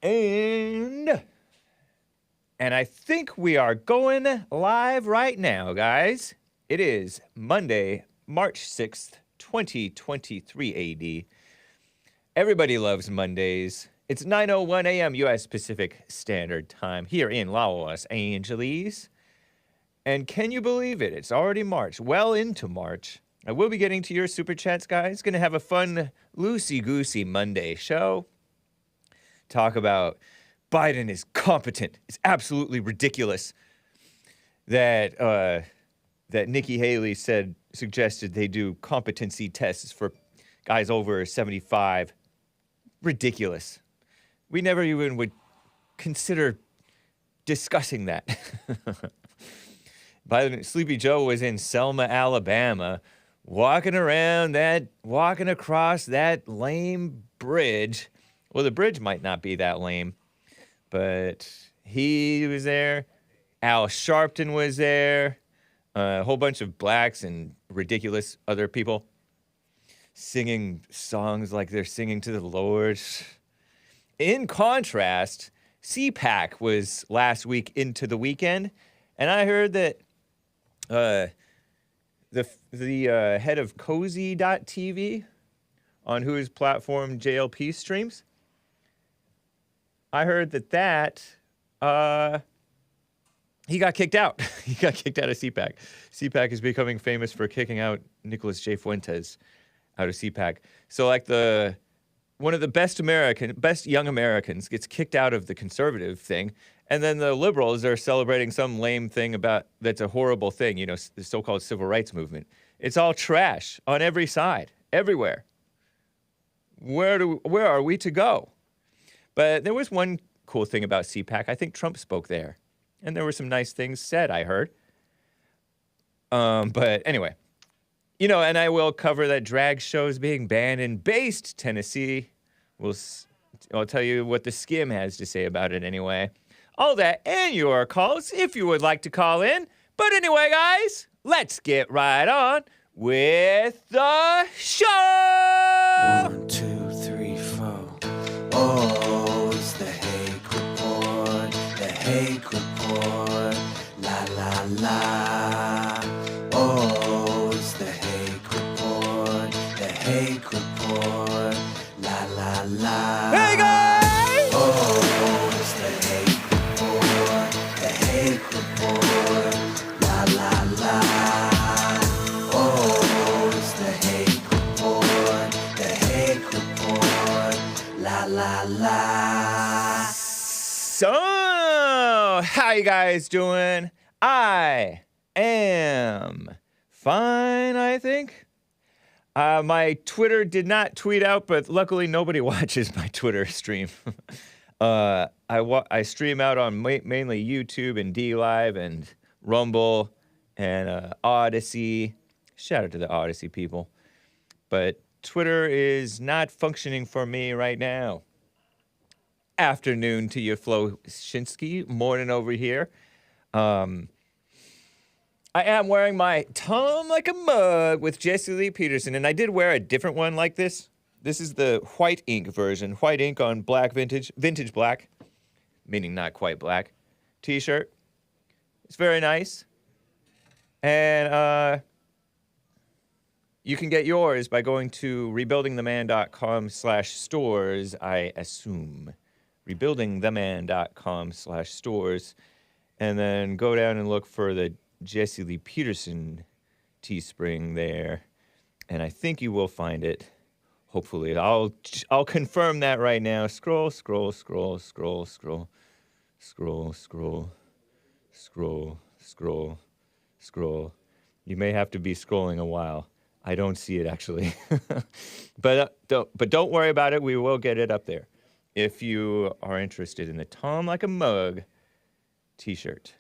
And I think we are going live right now, guys. It is Monday, March 6th, 2023 AD. Everybody loves Mondays. It's 9:01 a.m. U.S. Pacific Standard Time here in Los Angeles. And can you believe it? It's already March, well into March. I will be getting to your super chats, guys. Going to have a fun, loosey-goosey Monday show. Talk about Biden is competent. It's absolutely ridiculous that that Nikki Haley suggested they do competency tests for guys over 75. Ridiculous. We never even would consider discussing that. Sleepy Joe was in Selma, Alabama, walking across that lame bridge. Well, the bridge might not be that lame, but he was there. Al Sharpton was there. A whole bunch of blacks and ridiculous other people singing songs like they're singing to the Lord. In contrast, CPAC was last week into the weekend, and I heard that the head of Cozy.tv, on whose platform JLP streams, I heard that he got kicked out. He got kicked out of CPAC. CPAC is becoming famous for kicking out Nicholas J. Fuentes out of CPAC. So like one of the best young Americans gets kicked out of the conservative thing, and then the liberals are celebrating some lame thing that's a horrible thing, you know, the so-called civil rights movement. It's all trash on every side, everywhere. Where are we to go? But there was one cool thing about CPAC. I think Trump spoke there, and there were some nice things said, I heard. But anyway, you know, and I will cover that drag shows being banned in Based, Tennessee. I'll tell you what the Skim has to say about it anyway. All that and your calls if you would like to call in. But anyway, guys, let's get right on with the show. 1, 2, 3, 4. Oh, it's the Hake Report. The Hake Report. La la la. Oh, it's the Hake Report. The Hake Report. La la la. Hey guys! Oh, it's the Hake Report. The Hake Report. La la la. Oh, it's the Hake Report. The Hake Report. La la la. So, how you guys doing? I am fine, I think. My Twitter did not tweet out, but luckily nobody watches my Twitter stream. I stream out on mainly YouTube and DLive and Rumble and Odyssey. Shout out to the Odyssey people. But Twitter is not functioning for me right now. Afternoon to you, Flo Shinsky. Morning over here. I am wearing my Tom Like a Mug with Jesse Lee Peterson, and I did wear a different one like this. This is the white ink version. White ink on black vintage black, meaning not quite black, t-shirt. It's very nice. And you can get yours by going to rebuildingtheman.com/stores, I assume. Rebuildingtheman.com/stores. And then go down and look for the Jesse Lee Peterson Teespring there. And I think you will find it. Hopefully. I'll confirm that right now. Scroll. You may have to be scrolling a while. I don't see it actually. But don't worry about it. We will get it up there if you are interested in the Tom Like a Mug t-shirt.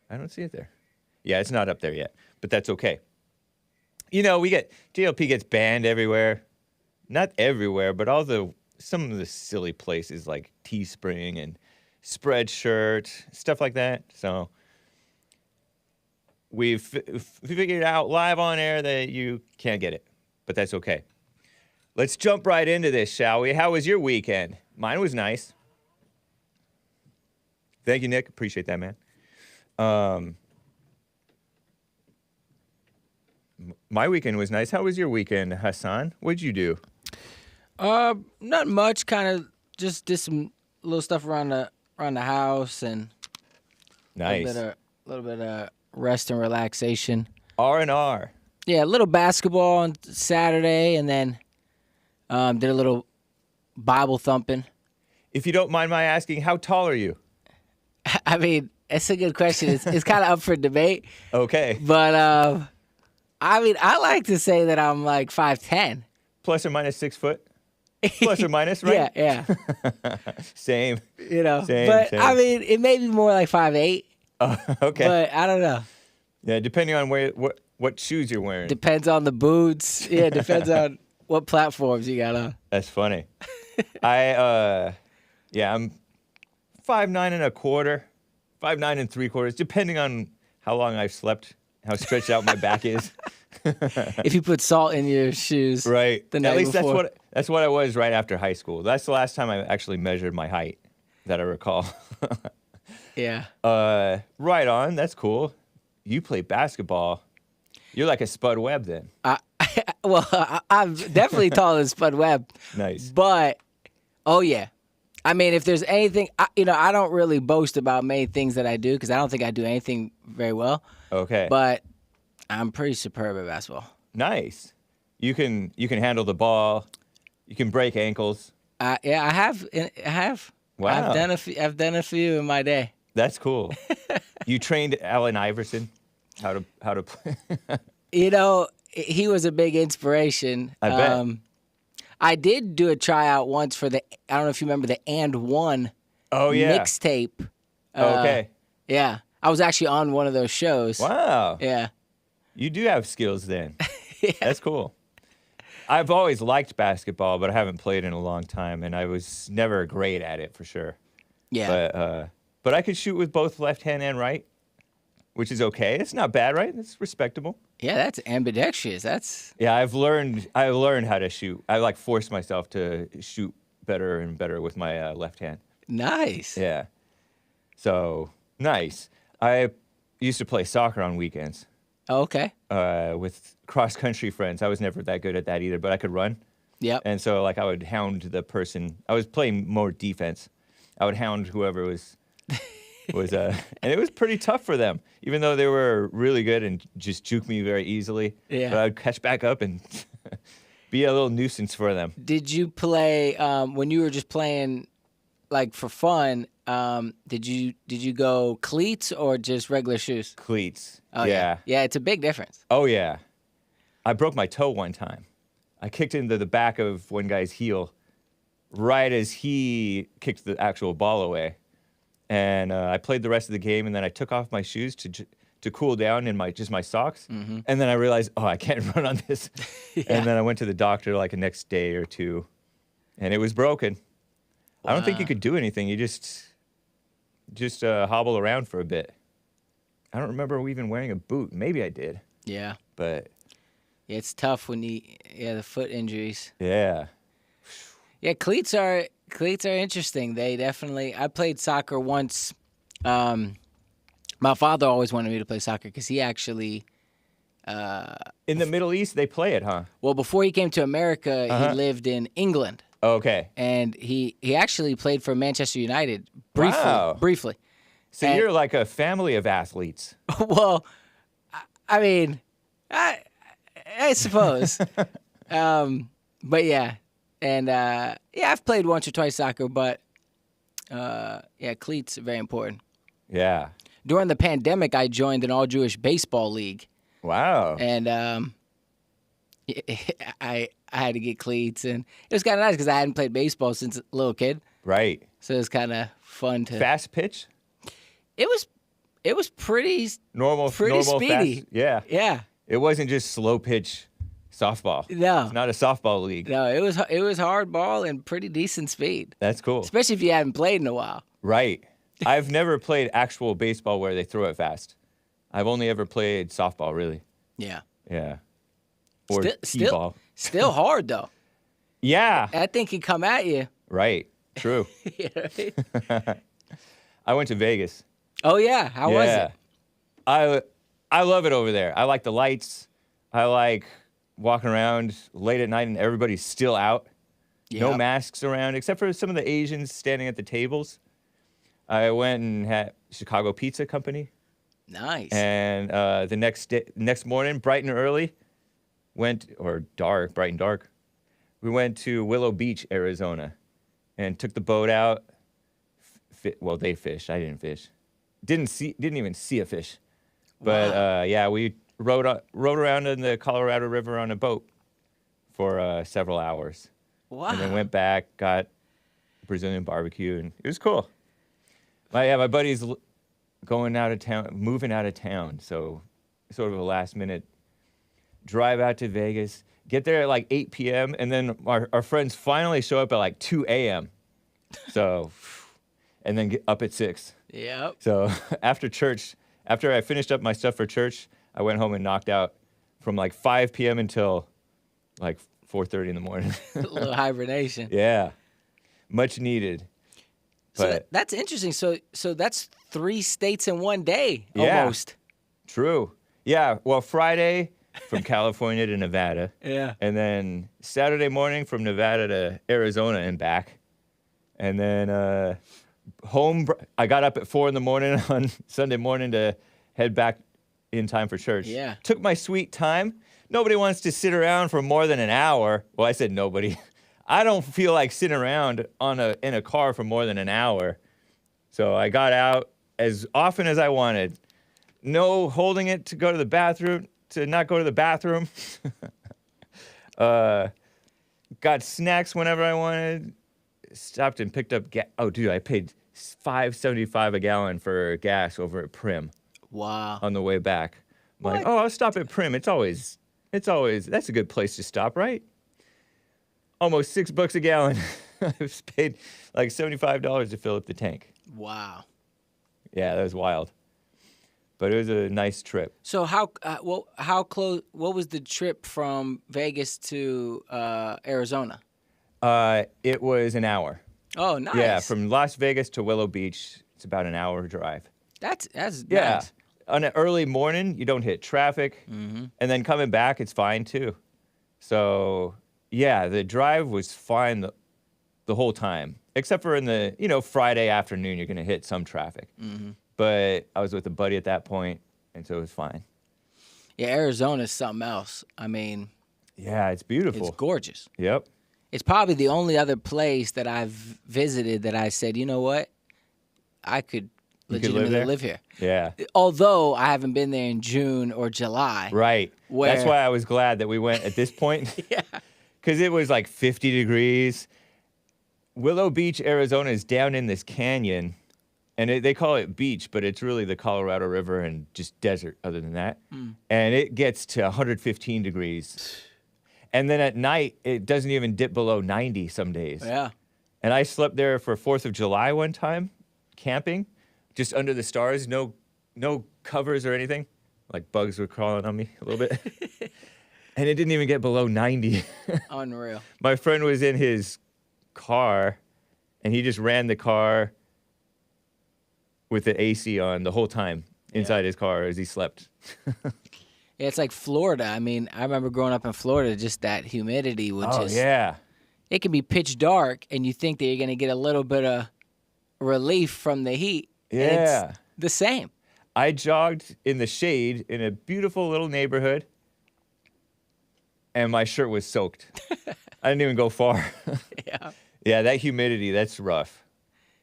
I don't see it there. Yeah, it's not up there yet, but that's okay. You know, JLP gets banned everywhere. Not everywhere, but some of the silly places like Teespring and Spreadshirt, stuff like that. So we've figured out live on air that you can't get it, but that's okay. Let's jump right into this, shall we? How was your weekend? Mine was nice. Thank you, Nick. Appreciate that, man. My weekend was nice. How was your weekend, Hassan? What'd you do? Not much. Kind of just did some little stuff around the house and Nice. a little bit of rest and relaxation. R&R. Yeah, a little basketball on Saturday, and then did a little Bible thumping. If you don't mind my asking, how tall are you? I mean, it's a good question. It's kind of up for debate, Okay. but I mean, I like to say that I'm like 5'10". Plus or minus 6 foot? Plus or minus, right? Yeah. Same. Same. Same. I mean, it may be more like 5'8". Okay. But I don't know. Yeah, depending on what shoes you're wearing. Depends on the boots. Yeah, depends on what platforms you got on. That's funny. I'm 5'9" and a quarter, 5'9" and 3/4, depending on how long I've slept, how stretched out my back is. If you put salt in your shoes, Right. The night At least before. that's what I was right after high school. That's the last time I actually measured my height that I recall. Yeah. Right on. That's cool. You play basketball. You're like a Spud Webb then. I'm definitely taller than Spud Webb. Nice. But, oh yeah. I mean, if there's anything, I don't really boast about many things that I do because I don't think I do anything very well. Okay. But I'm pretty superb at basketball. Nice. You can handle the ball. You can break ankles. Yeah, I have. Wow. I've done a few in my day. That's cool. You trained Allen Iverson how to play. He was a big inspiration. I bet. I did do a tryout once for I don't know if you remember the And One mixtape. Okay. Yeah. I was actually on one of those shows. Wow. Yeah. You do have skills then. Yeah. That's cool. I've always liked basketball, but I haven't played in a long time, and I was never great at it for sure. Yeah. But I could shoot with both left hand and right, which is okay. It's not bad, right? It's respectable. Yeah, that's ambidextrous. Yeah, I've learned how to shoot. I forced myself to shoot better and better with my left hand. Nice. Yeah. So, nice. I used to play soccer on weekends Okay. with cross-country friends. I was never that good at that either, but I could run. Yep. And so, I would hound the person. I was playing more defense. I would hound whoever was and it was pretty tough for them, even though they were really good and just juke me very easily. Yeah. But I'd catch back up and be a little nuisance for them. Did you play when you were just playing like for fun? Did you go cleats or just regular shoes? Cleats. Oh, yeah. Yeah, it's a big difference. Oh, yeah. I broke my toe one time. I kicked into the back of one guy's heel right as he kicked the actual ball away. And I played the rest of the game, and then I took off my shoes to cool down in my socks. Mm-hmm. And then I realized, I can't run on this. Yeah. And then I went to the doctor like the next day or two, and it was broken. Wow. I don't think you could do anything. You just hobble around for a bit. I don't remember even wearing a boot. Maybe I did. Yeah. But yeah, it's tough when the foot injuries. Yeah. Yeah, cleats are interesting. They definitely. I played soccer once. My father always wanted me to play soccer because he actually. In the Middle East, they play it, huh? Well, before he came to America, he lived in England. Okay. And he actually played for Manchester United briefly. Wow. Briefly. So you're like a family of athletes. Well, I mean, I suppose. But yeah. And, I've played once or twice soccer, but, cleats are very important. Yeah. During the pandemic, I joined an all-Jewish baseball league. Wow. And I had to get cleats, and it was kind of nice because I hadn't played baseball since a little kid. Right. So it was kind of fun to... Fast pitch? It was pretty... Normal speedy. Fast, yeah. Yeah. It wasn't just slow pitch softball. No. It's not a softball league. No, it was hard ball and pretty decent speed. That's cool. Especially if you haven't played in a while. Right. I've never played actual baseball where they throw it fast. I've only ever played softball, really. Yeah. Yeah. Or t-ball. Still hard, though. Yeah. That thing can come at you. Right. True. You know what I mean? I went to Vegas. Oh yeah, how was it? I love it over there. I like the lights. I like walking around late at night and everybody's still out. No Yep. masks around, except for some of the Asians standing at the tables. I went and had Chicago Pizza Company. Nice. And the next morning, bright and early, bright and dark, we went to Willow Beach, Arizona, and took the boat out. Well, they fished. I didn't fish. Didn't even see a fish. But Wow. we rode around in the Colorado River on a boat for several hours. Wow. And then went back, got Brazilian barbecue, and it was cool. My buddy's moving out of town, so sort of a last minute drive out to Vegas, get there at like 8 p.m., and then our friends finally show up at like 2 a.m. So, and then get up at 6. Yep. So after I finished up my stuff for church, I went home and knocked out from like 5 p.m. until like 4:30 in the morning. A little hibernation. Yeah, much needed. So But that's interesting. So that's 3 states in one day, Yeah. almost. true. Yeah, well, Friday from California to Nevada, Yeah. and then Saturday morning from Nevada to Arizona and back. And then home, I got up at 4 in the morning on Sunday morning to head back in time for church. Yeah. Took my sweet time. Nobody wants to sit around for more than an hour. Well, I said nobody. I don't feel like sitting around in a car for more than an hour. So I got out as often as I wanted. No holding it to go to the bathroom, to not go to the bathroom. Got snacks whenever I wanted. Stopped and picked up gas. Oh, dude, I paid $5.75 a gallon for gas over at Prim Wow. on the way back. I'm like, What? oh, I'll stop at Prim. It's always, that's a good place to stop, right? Almost $6 a gallon. I've paid like $75 to fill up the tank. Wow. Yeah, that was wild. But it was a nice trip. So how close? What was the trip from Vegas to Arizona? It was an hour. Oh, nice. Yeah, from Las Vegas to Willow Beach, it's about an hour drive. That's Yeah. nice. On an early morning, you don't hit traffic. Mm-hmm. And then coming back, it's fine too. So, yeah, the drive was fine the whole time. Except for in the, Friday afternoon, you're going to hit some traffic. Mm-hmm. But I was with a buddy at that point, and so it was fine. Yeah, Arizona's something else. I mean, Yeah, it's beautiful. it's gorgeous. Yep. It's probably the only other place that I've visited that I said, you know what, I could You could legitimately live live there? here. Yeah. Although I haven't been there in June or July. Right. Where- That's why I was glad that we went at this point. Yeah. Because it was like 50 degrees. Willow Beach, Arizona is down in this canyon. And they call it beach, but it's really the Colorado River and just desert other than that. And it gets to 115 degrees. And then at night, it doesn't even dip below 90 some days. Yeah. And I slept there for 4th of July one time, camping, just under the stars, no covers or anything. Like bugs were crawling on me a little bit. And it didn't even get below 90. Unreal. My friend was in his car, and he just ran the car with the AC on the whole time inside his car as he slept. Yeah, it's like Florida. I mean, I remember growing up in Florida, just that humidity would Oh, just... yeah. It can be pitch dark, and you think that you're going to get a little bit of relief from the heat. and Yeah. it's the same. I jogged in the shade in a beautiful little neighborhood, and my shirt was soaked. I didn't even go far. Yeah. Yeah, that humidity, that's rough.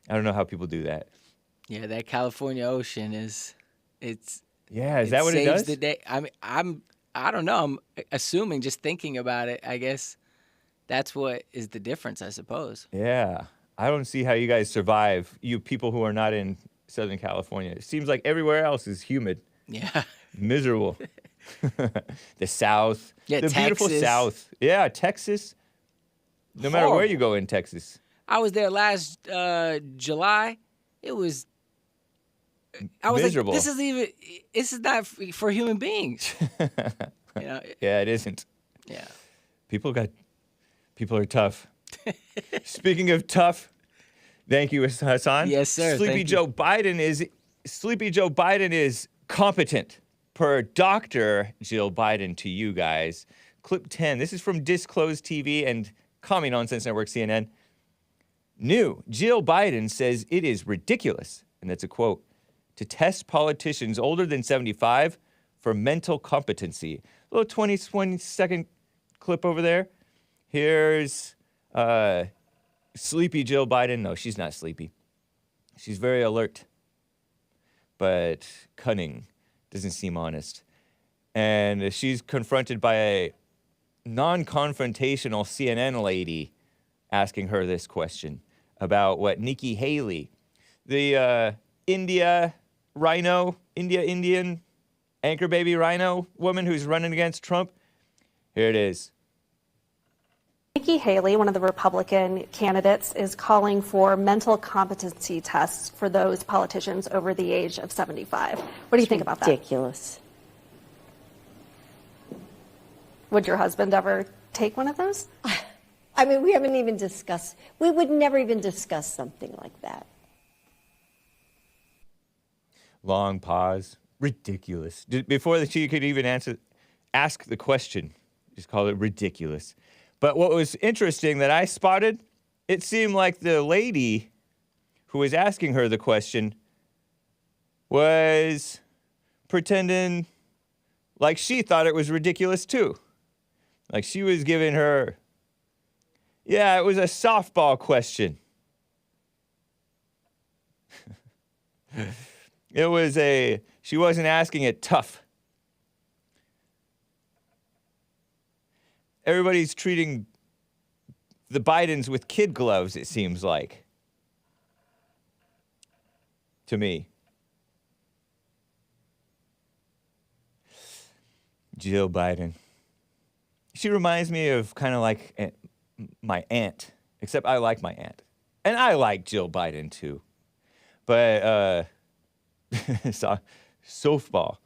I don't know how people do that. Yeah, that California ocean Yeah, is that what it saves does? the day. I mean, I don't know. I'm assuming, just thinking about it, I guess that's what is the difference, I suppose. Yeah. I don't see how you guys survive, you people who are not in Southern California. It seems like everywhere else is humid, Yeah. miserable. The South. Yeah, the beautiful Texas. South. Yeah, Texas. No matter where you go in Texas. I was there last July. It was. I was Miserable. like, this is not for human beings. You know? Yeah, it isn't. Yeah. People got People are tough. Speaking of tough, thank you, Hassan. Yes, sir. Sleepy Joe Biden is competent, per Dr. Jill Biden to you guys. Clip 10. This is from Disclosed TV and Commie Nonsense Network, CNN. New. Jill Biden says it is ridiculous, and that's a quote, to test politicians older than 75 for mental competency. A little 20-second clip over there. Here's sleepy Jill Biden. No, she's not sleepy. She's very alert, but cunning. Doesn't seem honest. And she's confronted by a non-confrontational CNN lady asking her this question about what Nikki Haley, the Indian anchor baby rhino woman who's running against Trump. Here it is. Nikki Haley, one of the Republican candidates, is calling for mental competency tests for those politicians over the age of 75. What do you think about that? Ridiculous. Would your husband ever take one of those? I mean, we haven't even discussed, we would never even discuss something like that. Long pause. Ridiculous. Before she could even ask the question, just call it ridiculous. But what was interesting that I spotted, it seemed like the lady who was asking her the question was pretending like she thought it was ridiculous too. Like she was giving her, yeah, it was a softball question. She wasn't asking it tough. Everybody's treating the Bidens with kid gloves, it seems like. To me. Jill Biden. She reminds me of kind of like my aunt, except I like my aunt. And I like Jill Biden too. But, softball.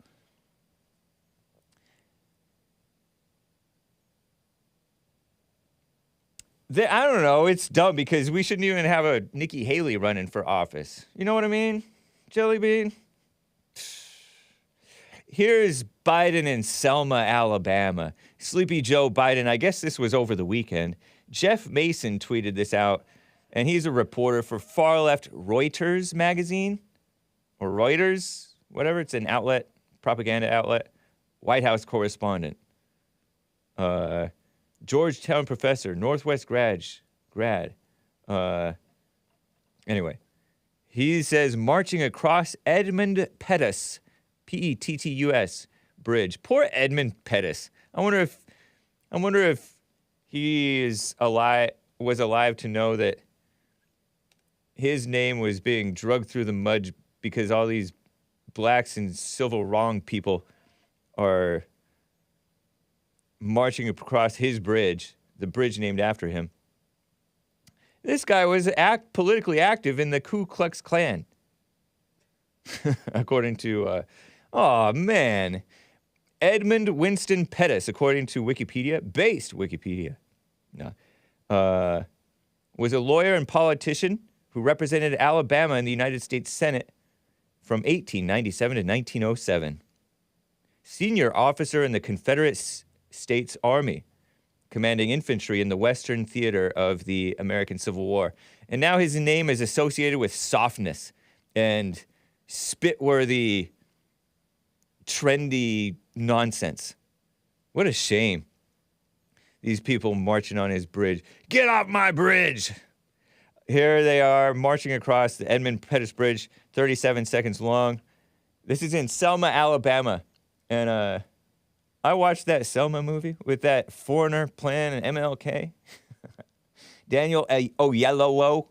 I don't know. It's dumb because we shouldn't even have a Nikki Haley running for office. You know what I mean? Jelly bean? Here's Biden in Selma, Alabama. Sleepy Joe Biden. I guess this was over the weekend. Jeff Mason tweeted this out, and he's a reporter for far-left Reuters magazine, or Reuters, whatever. It's an outlet, propaganda outlet. White House correspondent. Georgetown professor, Northwest grad. Anyway, he says marching across Edmund Pettus, Pettus Bridge. Poor Edmund Pettus. I wonder if he was alive to know that his name was being drugged through the mud because all these blacks and civil wrong people are marching across his bridge, the bridge named after him. This guy was politically active in the Ku Klux Klan. According to, Edmund Winston Pettus, according to Wikipedia, was a lawyer and politician who represented Alabama in the United States Senate from 1897 to 1907. Senior officer in the Confederate States Army, commanding infantry in the Western Theater of the American Civil War. And now his name is associated with softness and spit-worthy, trendy nonsense. What a shame. These people marching on his bridge. Get off my bridge! Here they are marching across the Edmund Pettus Bridge, 37 seconds long. This is in Selma, Alabama. And, I watched that Selma movie with that foreigner playing an MLK. Daniel Oyelowo.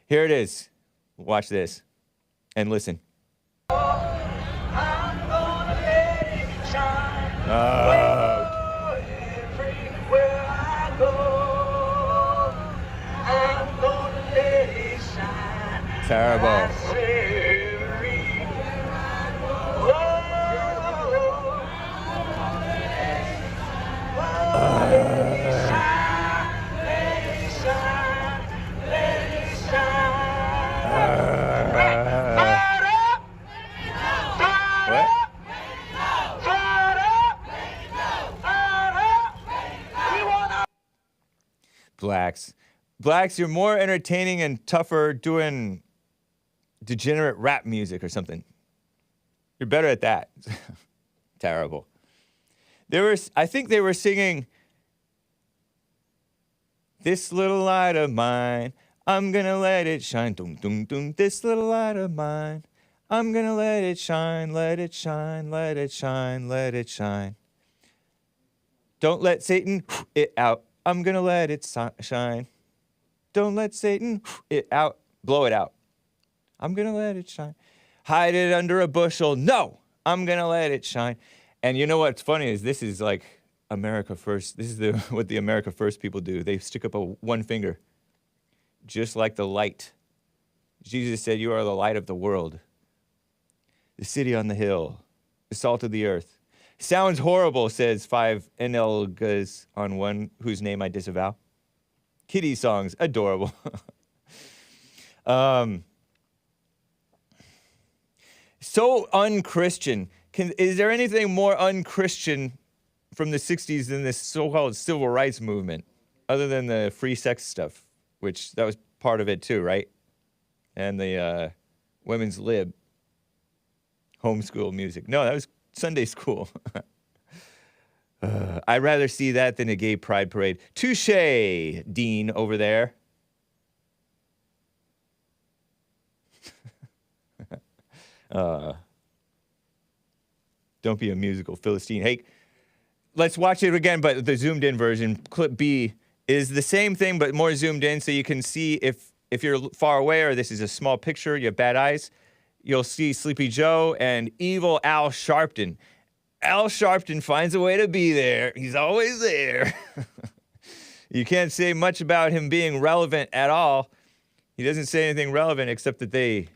Here it is. Watch this and listen. Terrible. blacks. Blacks, you're more entertaining and tougher doing degenerate rap music or something. You're better at that. Terrible. I think they were singing, "This little light of mine, I'm gonna let it shine. Dum, dum, dum. This little light of mine, I'm gonna let it shine, let it shine, let it shine, let it shine. Don't let Satan it out. I'm gonna let it shine. Don't let Satan it out. Blow it out. I'm gonna let it shine. Hide it under a bushel. No, I'm gonna let it shine." And you know what's funny is this is like America First. This is what the America First people do. They stick up one finger, just like the light. Jesus said, "You are the light of the world, the city on the hill, the salt of the earth." Sounds horrible, says 5 NLGs on one whose name I disavow. Kitty songs, adorable. So unchristian. Is there anything more unchristian from the 60s than this so-called civil rights movement, other than the free sex stuff, which that was part of it too, right? And the women's lib, homeschool music. No, that was Sunday school. I'd rather see that than a gay pride parade. Touche, Dean over there. Don't be a musical Philistine. Hey, let's watch it again, but the zoomed in version. Clip B is the same thing, but more zoomed in, so you can see if you're far away or this is a small picture, you have bad eyes, you'll see Sleepy Joe and evil Al Sharpton. Al Sharpton finds a way to be there. He's always there. You can't say much about him being relevant at all. He doesn't say anything relevant except that they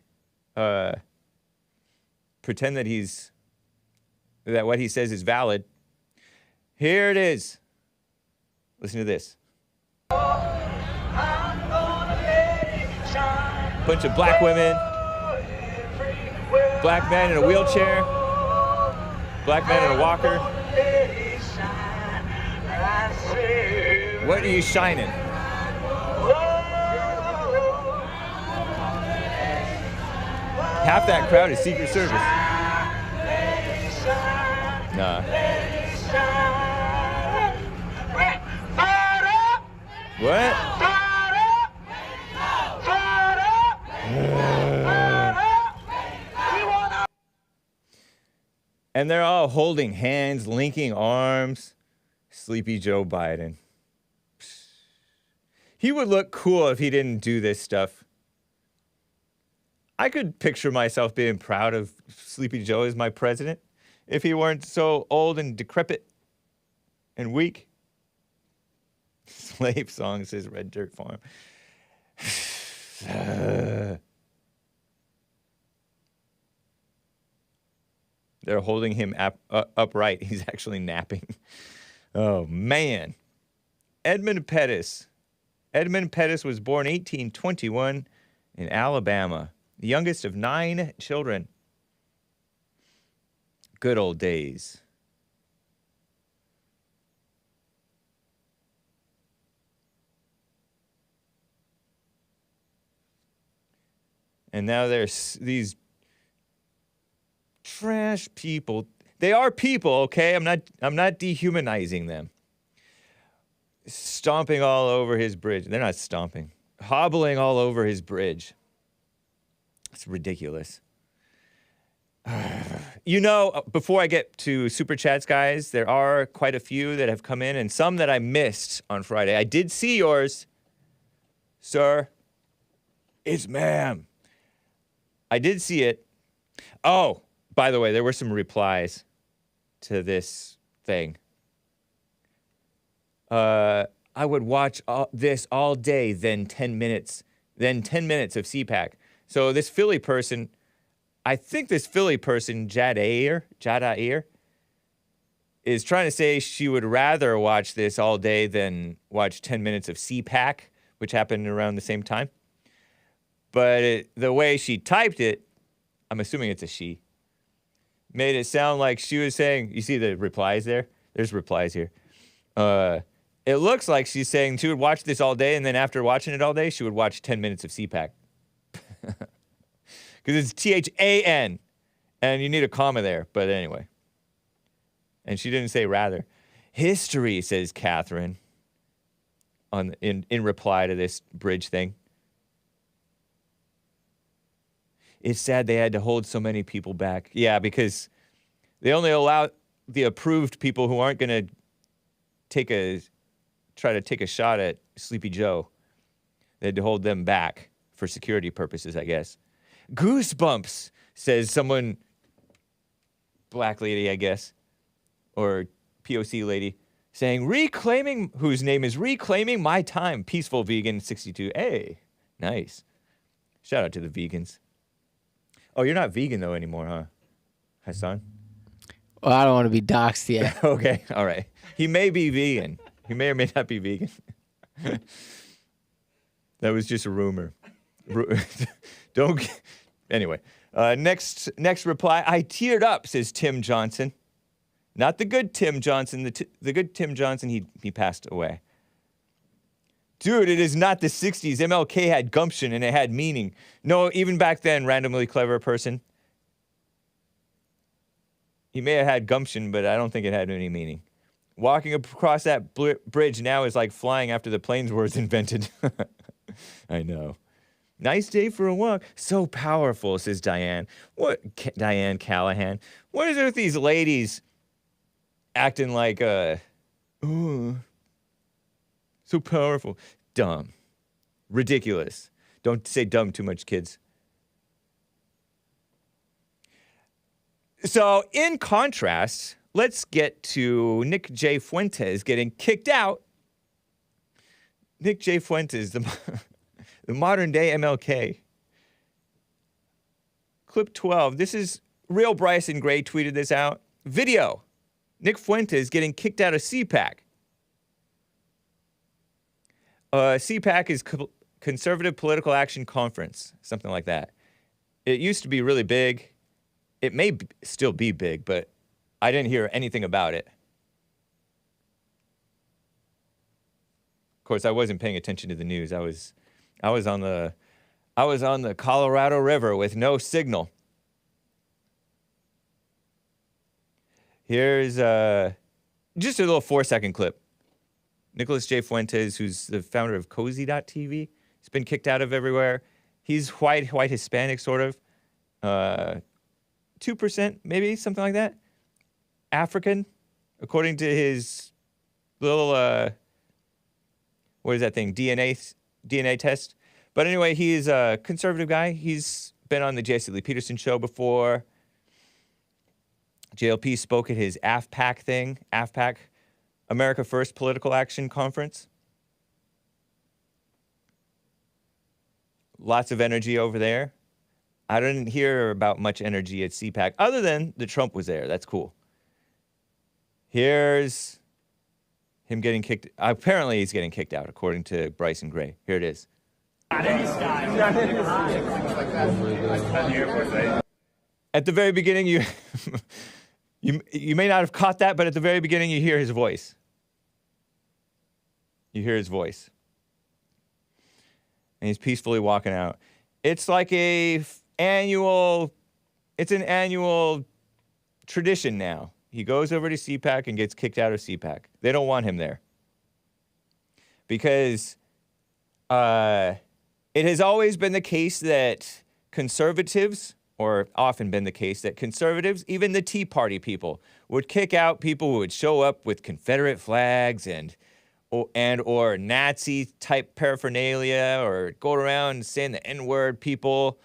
pretend that what he says is valid. Here it is. Listen to this. Bunch of black women, black man in a wheelchair, black man in a walker. What are you shining? Half that crowd is Secret Service. Nah. What? And they're all holding hands, linking arms. Sleepy Joe Biden. He would look cool if he didn't do this stuff. I could picture myself being proud of Sleepy Joe as my president if he weren't so old and decrepit and weak. Slave song, says Red Dirt Farm. They're holding him upright. He's actually napping. Oh, man. Edmund Pettus. Edmund Pettus was born 1821 in Alabama, the youngest of 9 children. Good old days. And now there's these trash people. They are people, okay? I'm not dehumanizing them. Stomping all over his bridge. They're not stomping. Hobbling all over his bridge. It's ridiculous. You know, before I get to Super Chats, guys, there are quite a few that have come in and some that I missed on Friday. I did see yours, sir. It's ma'am. I did see it. Oh, by the way, there were some replies to this thing. I would watch this all day, then 10 minutes of CPAC. So this Philly person, I think this Philly person, Jadair, is trying to say she would rather watch this all day than watch 10 minutes of CPAC, which happened around the same time. But the way she typed it, I'm assuming it's a she, made it sound like she was saying, you see the replies there? There's replies here. It looks like she's saying she would watch this all day, and then after watching it all day, she would watch 10 minutes of CPAC. Because it's THAN, and you need a comma there, but anyway. And she didn't say rather. History, says Catherine, in reply to this bridge thing. It's sad they had to hold so many people back. Yeah, because they only allow the approved people who aren't going to try to take a shot at Sleepy Joe. They had to hold them back for security purposes, I guess. Goosebumps, says someone, black lady, I guess, or POC lady, saying, whose name is Reclaiming My Time, Peaceful Vegan 62. Hey, nice. Shout out to the vegans. Oh, you're not vegan, though, anymore, huh, Hassan? Well, I don't want to be doxxed yet. Okay, all right. He may be vegan. He may or may not be vegan. That was just a rumor. Anyway, next reply. I teared up, says Tim Johnson. Not the good Tim Johnson. The good Tim Johnson, he passed away. Dude, it is not the 60s. MLK had gumption and it had meaning. No, even back then, randomly clever person. He may have had gumption, but I don't think it had any meaning. Walking across that bridge now is like flying after the planes were invented. I know. Nice day for a walk. So powerful, says Diane. Diane Callahan. What is it with these ladies acting like, so powerful? Dumb. Ridiculous. Don't say dumb too much, kids. So, in contrast, let's get to Nick J. Fuentes getting kicked out. Nick J. Fuentes, the modern-day MLK. Clip 12. This is Real Bryson Gray tweeted this out. Video. Nick Fuentes getting kicked out of CPAC. CPAC is Conservative Political Action Conference, something like that. It used to be really big. It may still be big, but I didn't hear anything about it. Of course, I wasn't paying attention to the news. I was on the Colorado River with no signal. Here's just a little 4-second clip. Nicholas J. Fuentes, who's the founder of Cozy.tv, he's been kicked out of everywhere. He's white Hispanic, sort of. 2%, maybe, something like that. African, according to his little, what is that thing, DNA test. But anyway, he's a conservative guy. He's been on the Jesse Lee Peterson show before. JLP spoke at his AFPAC thing, AFPAC, America First Political Action Conference. Lots of energy over there. I didn't hear about much energy at CPAC, other than the Trump was there. That's cool. Here's him getting kicked. Apparently, he's getting kicked out, according to Bryson Gray. Here it is. At the very beginning, you may not have caught that, but at the very beginning, you hear his voice. You hear his voice. And he's peacefully walking out. It's like an annual tradition now. He goes over to CPAC and gets kicked out of CPAC. They don't want him there. Because it has always been the case that conservatives, or often been the case that conservatives, even the Tea Party people, would kick out people who would show up with Confederate flags or Nazi-type paraphernalia, or go around saying the N-word, people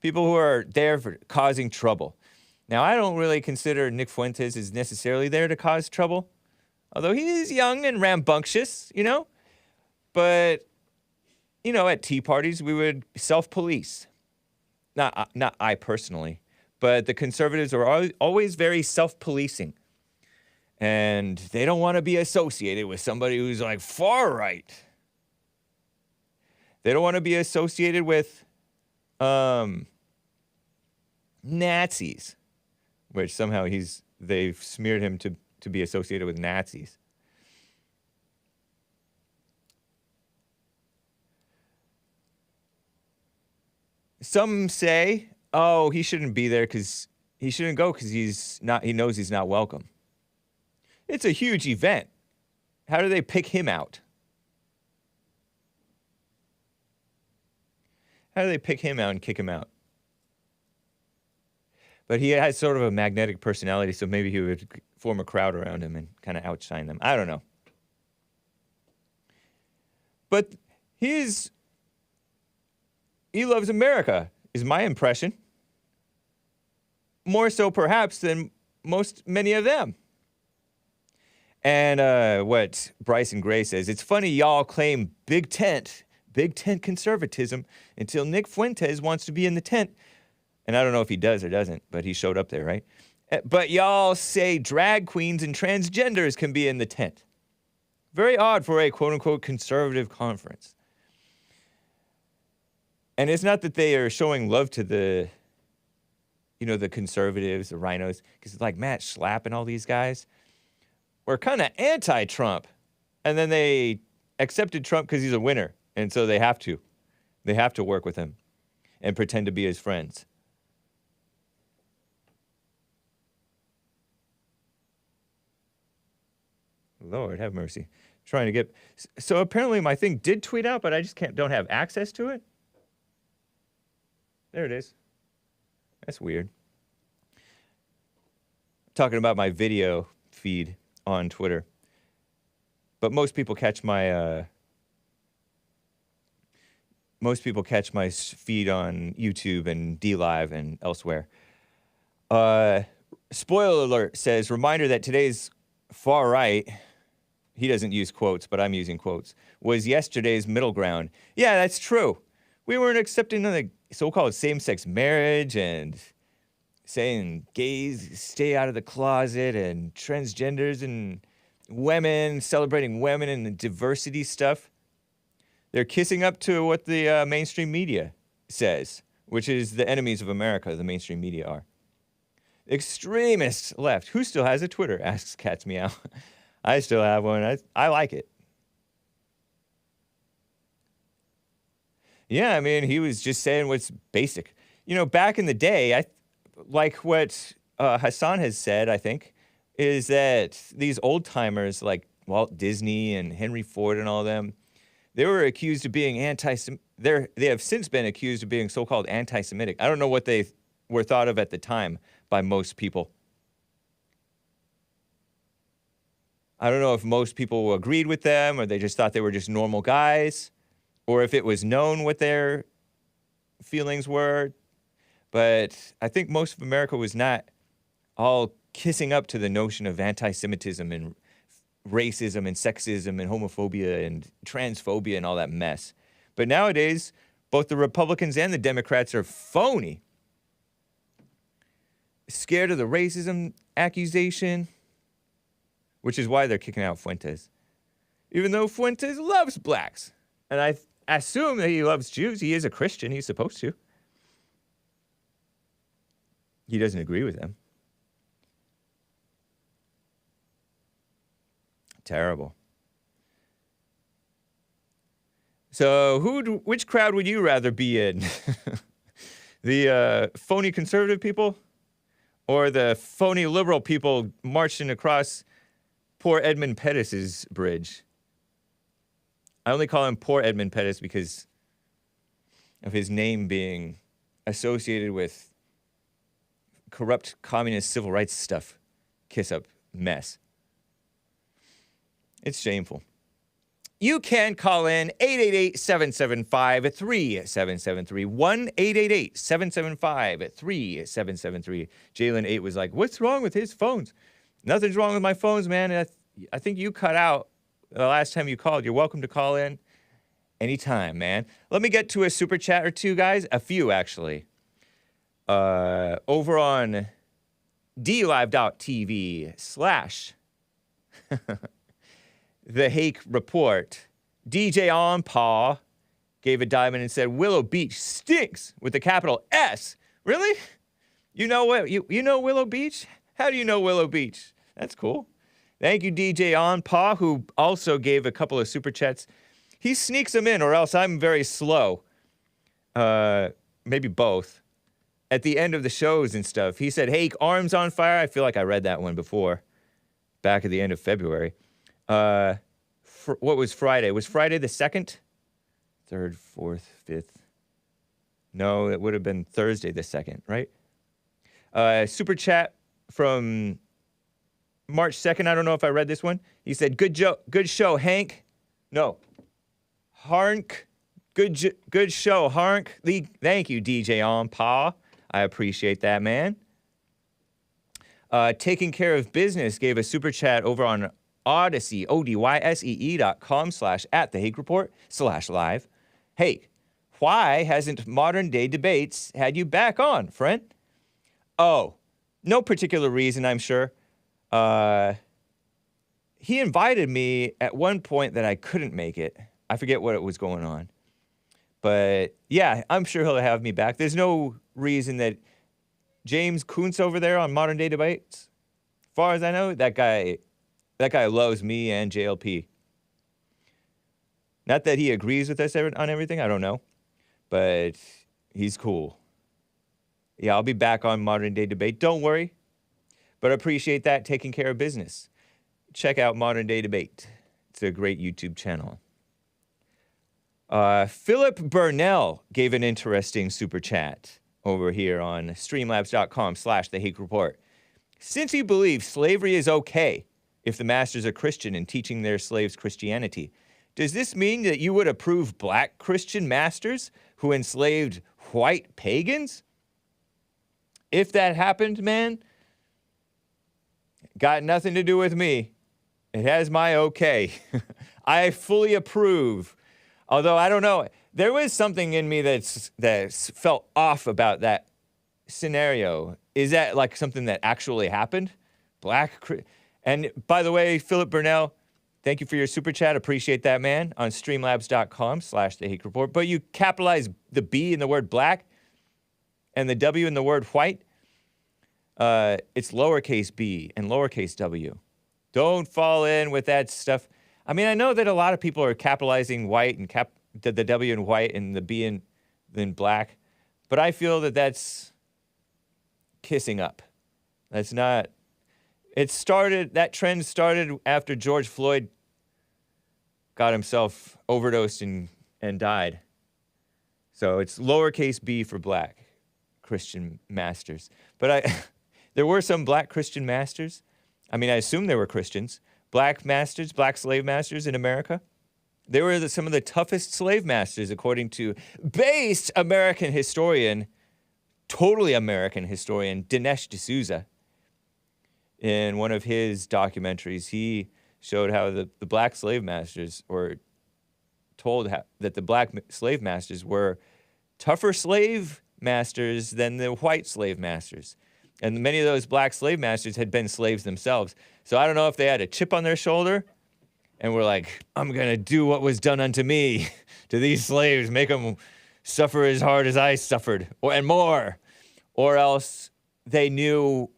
who are there for causing trouble. Now, I don't really consider Nick Fuentes is necessarily there to cause trouble, although he is young and rambunctious, you know? But, you know, at tea parties, we would self-police. Not I personally, but the conservatives are always very self-policing. And they don't want to be associated with somebody who's like far right. They don't want to be associated with Nazis, which somehow they've smeared him to be associated with Nazis. Some say, oh, he shouldn't be there because he shouldn't go because he knows he's not welcome. It's a huge event. How do they pick him out? How do they pick him out and kick him out? But he has sort of a magnetic personality, so maybe he would form a crowd around him and kind of outshine them. I don't know. But he loves America, is my impression. More so, perhaps, than many of them. And what Bryson Gray says, it's funny y'all claim big tent conservatism until Nick Fuentes wants to be in the tent. And I don't know if he does or doesn't, but he showed up there, right? But y'all say drag queens and transgenders can be in the tent. Very odd for a quote-unquote conservative conference. And it's not that they are showing love to the conservatives, the rhinos, because it's like Matt Schlapp and all these guys were kind of anti-Trump. And then they accepted Trump because he's a winner. And so they have to. They have to work with him and pretend to be his friends. Lord have mercy. Trying to get... So apparently my thing did tweet out, but I just don't have access to it. There it is. That's weird. Talking about my video feed on Twitter. But most people catch my feed on YouTube and DLive and elsewhere. Spoiler alert says, reminder that today's far right, he doesn't use quotes, but I'm using quotes, was yesterday's middle ground. Yeah, that's true. We weren't accepting the so-called same-sex marriage and saying gays stay out of the closet and transgenders and women, celebrating women and the diversity stuff. They're kissing up to what the mainstream media says, which is the enemies of America, the mainstream media are. Extremist left. Who still has a Twitter? Asks Cat's Meow. I still have one. I like it. Yeah, I mean, he was just saying what's basic. You know, back in the day, like what Hassan has said, I think, is that these old-timers like Walt Disney and Henry Ford and all them, they were accused of being they have since been accused of being so-called anti-Semitic. I don't know what they were thought of at the time by most people. I don't know if most people agreed with them or they just thought they were just normal guys or if it was known what their feelings were. But I think most of America was not all kissing up to the notion of anti-Semitism and racism and sexism and homophobia and transphobia and all that mess. But nowadays, both the Republicans and the Democrats are phony. Scared of the racism accusation, which is why they're kicking out Fuentes. Even though Fuentes loves blacks. And I assume that he loves Jews. He is a Christian. He's supposed to. He doesn't agree with them. Terrible. So which crowd would you rather be in? The phony conservative people? Or the phony liberal people marching across poor Edmund Pettus's bridge? I only call him poor Edmund Pettus because of his name being associated with corrupt communist civil rights stuff. Kiss up mess. It's shameful. You can call in 888-775-3773. 1-888-775-3773. Jalen 8 was like, what's wrong with his phones? Nothing's wrong with my phones, man. I think you cut out the last time you called. You're welcome to call in anytime, man. Let me get to a super chat or two, guys. A few, actually. Over on dlive.tv/ The Hake Report, DJ On Paw gave a diamond and said, Willow Beach stinks with a capital S. Really? You know what? You know Willow Beach? How do you know Willow Beach? That's cool. Thank you, DJ On Paw, who also gave a couple of super chats. He sneaks them in, or else I'm very slow. maybe both, at the end of the shows and stuff. He said, Hake, arms on fire. I feel like I read that one before, back at the end of February. What was Friday? Was Friday the 2nd? 3rd, 4th, 5th. No, it would have been Thursday the 2nd, right? Super chat from March 2nd. I don't know if I read this one. He said, good show, Hank. No. Hark. Good show, Hark. Thank you, DJ On Pa. I appreciate that, man. Taking Care of Business gave a super chat over on Odyssey, odyssee.com/@the-Hake-report/live. Hake, why hasn't modern day debates had you back on, friend? Oh, no particular reason, I'm sure. He invited me at one point that I couldn't make it. I forget what it was going on. But yeah, I'm sure he'll have me back. There's no reason that James Kuntz over there on Modern Day Debates, as far as I know, that guy loves me and JLP. Not that he agrees with us on everything, I don't know. But he's cool. Yeah, I'll be back on Modern Day Debate. Don't worry. But I appreciate that, taking care of business. Check out Modern Day Debate. It's a great YouTube channel. Philip Burnell gave an interesting super chat over here on streamlabs.com/the-Hake-report. Since you believe slavery is okay if the masters are Christian and teaching their slaves Christianity, does this mean that you would approve black Christian masters who enslaved white pagans? If that happened, man, got nothing to do with me. It has my okay. I fully approve. Although, I don't know, there was something in me that felt off about that scenario. Is that like something that actually happened? And by the way, Philip Burnell, thank you for your super chat. Appreciate that, man, on streamlabs.com/the-Hake-report. But you capitalize the B in the word black and the W in the word white. It's lowercase b and lowercase w. Don't fall in with that stuff. I mean, I know that a lot of people are capitalizing white and the W in white and the B in black, but I feel that that's kissing up. That's not. That trend started after George Floyd got himself overdosed and died. So it's lowercase b for black Christian masters. But there were some black Christian masters. I mean, I assume they were Christians. Black masters, black slave masters in America. They were some of the toughest slave masters, according to based American historian, totally American historian, Dinesh D'Souza. In one of his documentaries, he showed how the black slave masters were told that the black slave masters were tougher slave masters than the white slave masters. And many of those black slave masters had been slaves themselves. So I don't know if they had a chip on their shoulder and were like, I'm going to do what was done unto me to these slaves, make them suffer as hard as I suffered, and more. Or else they knew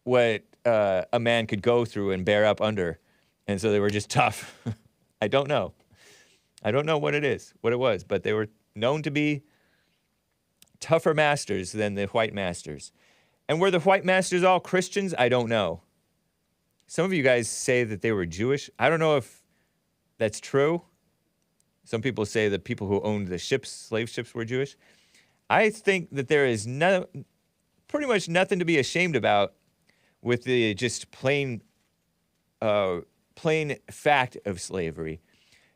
what a man could go through and bear up under. And so they were just tough. I don't know. I don't know what it was, but they were known to be tougher masters than the white masters. And were the white masters all Christians? I don't know. Some of you guys say that they were Jewish. I don't know if that's true. Some people say that people who owned the ships, slave ships, were Jewish. I think that there is pretty much nothing to be ashamed about with the just plain fact of slavery.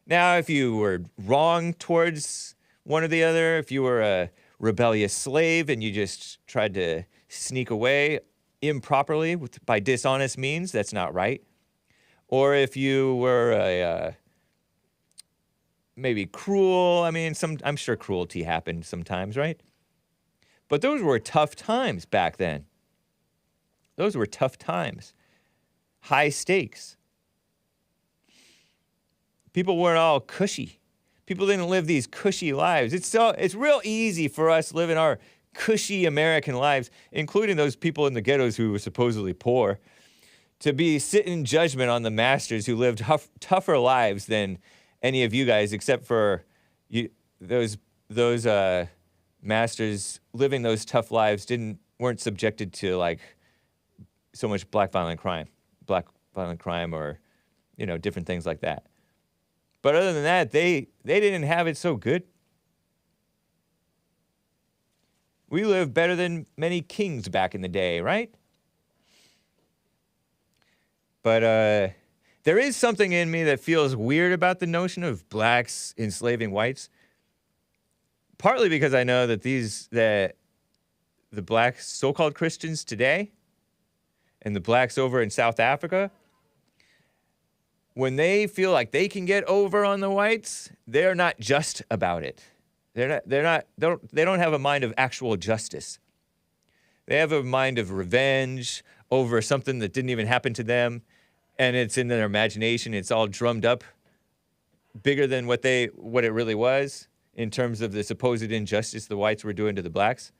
Now, if you were wrong towards one or the other, if you were a rebellious slave and you just tried to sneak away improperly by dishonest means, that's not right. Or if you were maybe cruel, I mean, I'm sure cruelty happened sometimes, right? But those were tough times back then. Those were tough times. High stakes. People weren't all cushy. People didn't live these cushy lives. It's real easy for us living our cushy American lives, including those people in the ghettos who were supposedly poor, to be sitting in judgment on the masters who lived tougher lives than any of you guys, except for those masters living those tough lives weren't subjected to like so much black violent crime, or, you know, different things like that. But other than that, they didn't have it so good. We lived better than many kings back in the day, right? But there is something in me that feels weird about the notion of blacks enslaving whites. Partly because I know that the black so-called Christians today and the blacks over in South Africa, when they feel like they can get over on the whites, they're not just about it. They don't have a mind of actual justice. They have a mind of revenge over something that didn't even happen to them, and it's in their imagination. It's all drummed up bigger than what it really was in terms of the supposed injustice the whites were doing to the blacks.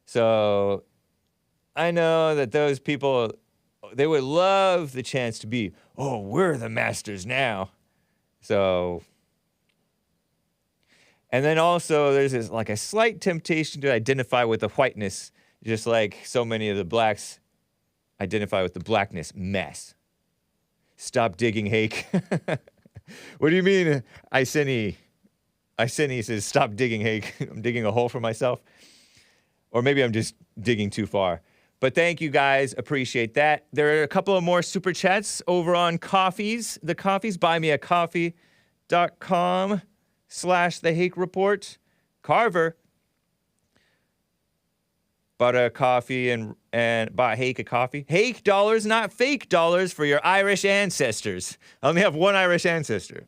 So I know that those people, they would love the chance to be, oh, we're the masters now. So, and then also there's this, like a slight temptation to identify with the whiteness, just like so many of the blacks identify with the blackness mess. Stop digging, Hake. What do you mean, Iseni says, stop digging, Hake. I'm digging a hole for myself. Or maybe I'm just digging too far. But thank you guys. Appreciate that. There are a couple of more super chats over on Coffees. The Coffees, buymeacoffee.com/The Hake Report. Carver bought a coffee and bought Hake a coffee. Hake dollars, not fake dollars, for your Irish ancestors. I only have one Irish ancestor.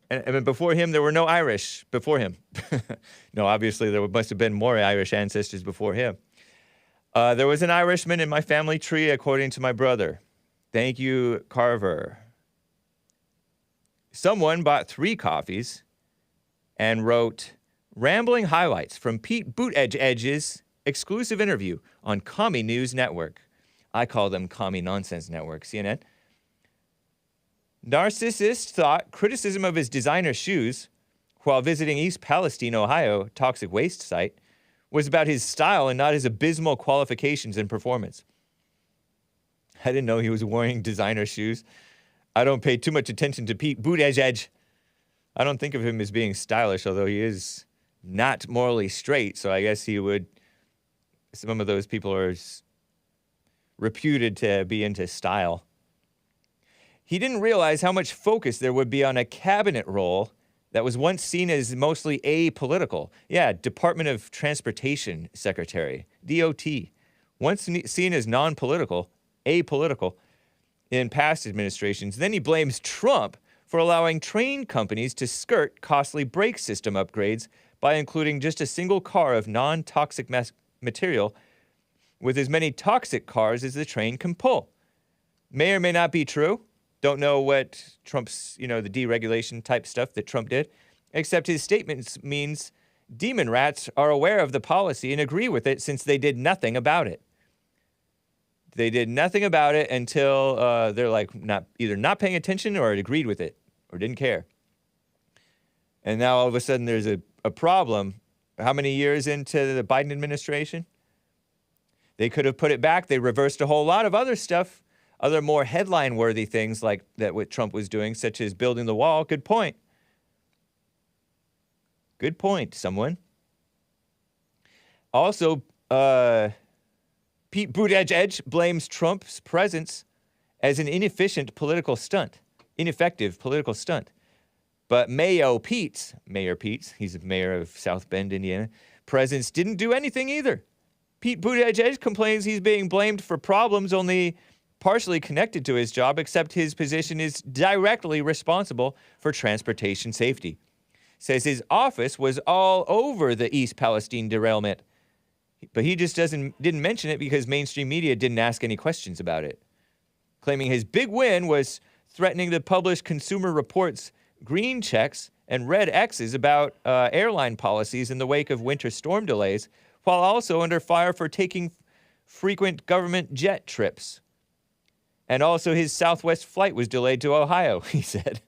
And before him, there were no Irish before him. No, obviously, there must have been more Irish ancestors before him. There was an Irishman in my family tree, according to my brother. Thank you, Carver. Someone bought 3 coffees and wrote, rambling highlights from Pete Buttigieg's exclusive interview on Commie News Network. I call them Commie Nonsense Network, CNN. Narcissist thought criticism of his designer shoes while visiting East Palestine, Ohio, toxic waste site, was about his style and not his abysmal qualifications and performance. I didn't know he was wearing designer shoes. I don't pay too much attention to Pete Buttigieg. I don't think of him as being stylish, although he is not morally straight, so I guess he would. Some of those people are reputed to be into style. He didn't realize how much focus there would be on a cabinet role that was once seen as mostly apolitical. Yeah, Department of Transportation Secretary, DOT. Once seen as non-political, apolitical in past administrations. Then he blames Trump for allowing train companies to skirt costly brake system upgrades by including just a single car of non-toxic material with as many toxic cars as the train can pull. May or may not be true. Don't know what Trump's, the deregulation type stuff that Trump did, except his statements means demon rats are aware of the policy and agree with it since they did nothing about it. They did nothing about it until they're like either not paying attention or agreed with it or didn't care. And now all of a sudden there's a problem. How many years into the Biden administration? They could have put it back. They reversed a whole lot of other stuff. Other more headline-worthy things like that what Trump was doing, such as building the wall. Good point. Good point, someone. Also, Pete Buttigieg blames Trump's presence as an ineffective political stunt. But Mayor Pete, he's the mayor of South Bend, Indiana, presence didn't do anything either. Pete Buttigieg complains he's being blamed for problems only partially connected to his job, except his position is directly responsible for transportation safety. Says his office was all over the East Palestine derailment, but he just didn't mention it because mainstream media didn't ask any questions about it. Claiming his big win was threatening to publish Consumer Reports' green checks and red X's about airline policies in the wake of winter storm delays, while also under fire for taking frequent government jet trips. And also his Southwest flight was delayed to Ohio, he said.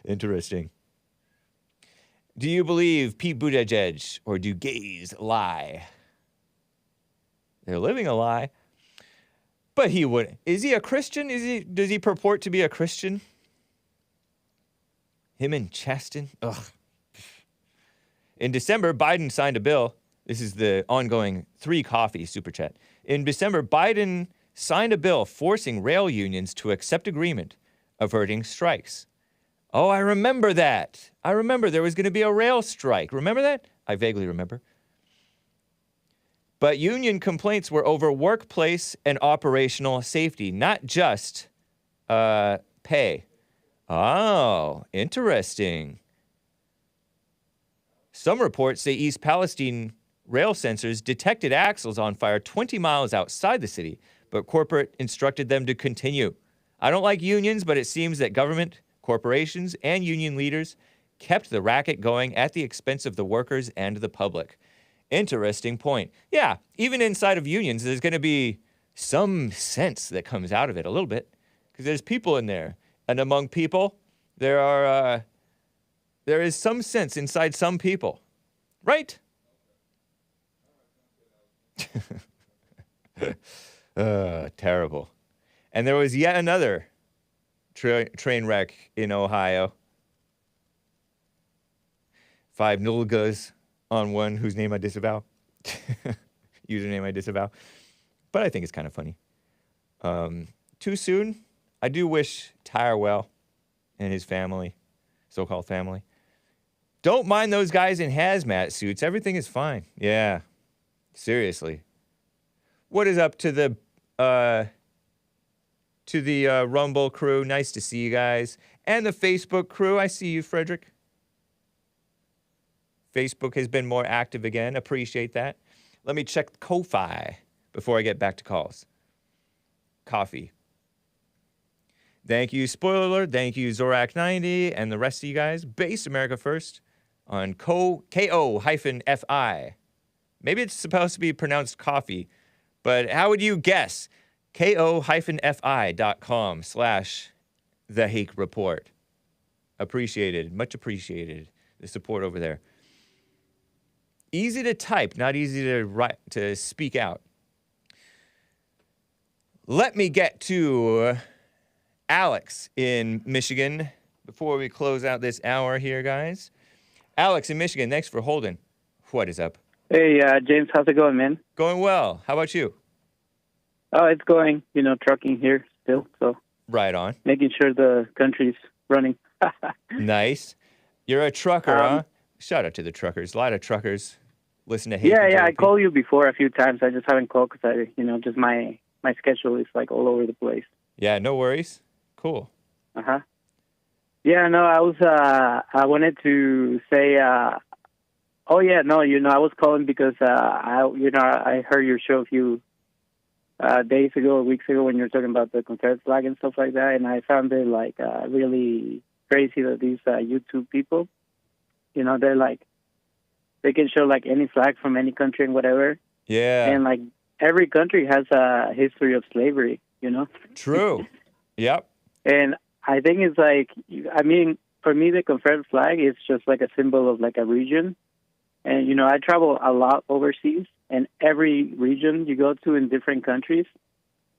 Interesting. Do you believe Pete Buttigieg or do gays lie? They're living a lie. But he would. Is he a Christian? Does he purport to be a Christian? Him and Chaston? Ugh. In December, Biden signed a bill. This is the ongoing 3 coffee super chat. In December, Biden signed a bill forcing rail unions to accept agreement, averting strikes. Oh, I remember that. I remember there was going to be a rail strike. Remember that? I vaguely remember. But union complaints were over workplace and operational safety, not just pay. Oh, interesting. Some reports say East Palestine rail sensors detected axles on fire 20 miles outside the city, but corporate instructed them to continue. I don't like unions, but it seems that government, corporations, and union leaders kept the racket going at the expense of the workers and the public. Interesting point. Yeah, even inside of unions, there's going to be some sense that comes out of it a little bit, because there's people in there, and among people, there is some sense inside some people, right? Terrible. And there was yet another train wreck in Ohio. 5 nulgas on one whose name I disavow. Username I disavow. But I think it's kind of funny. Too soon? I do wish Tyre well and his family, so-called family. Don't mind those guys in hazmat suits. Everything is fine. Yeah. Seriously. What is up to the Rumble crew? Nice to see you guys. And the Facebook crew. I see you, Frederick. Facebook has been more active again. Appreciate that. Let me check Ko-Fi before I get back to calls. Coffee. Thank you, Spoiler Alert. Thank you, Zorak90, and the rest of you guys. Base America First on KO-FI. Maybe it's supposed to be pronounced coffee, but how would you guess? ko-fi.com/The Hake Report. Appreciated. Much appreciated. The support over there. Easy to type, not easy to write, to speak out. Let me get to Alex in Michigan before we close out this hour here, guys. Alex in Michigan, thanks for holding. What is up? Hey, James, how's it going, man? Going well. How about you? Oh, it's going, trucking here still, so. Right on. Making sure the country's running. Nice. You're a trucker, huh? Shout out to the truckers. A lot of truckers listen to Hake. Yeah, I called you before a few times. I just haven't called because just my schedule is like all over the place. Yeah, no worries. Cool. Uh-huh. Yeah, no, I wanted to say, I was calling because, I heard your show a few days ago or weeks ago when you were talking about the Confederate flag and stuff like that, and I found it, really crazy that these YouTube people, they're like, they can show, any flag from any country and whatever. Yeah. And, every country has a history of slavery, True. Yep. And I think it's for me, the Confederate flag is just like a symbol of a region. And, I travel a lot overseas, and every region you go to in different countries,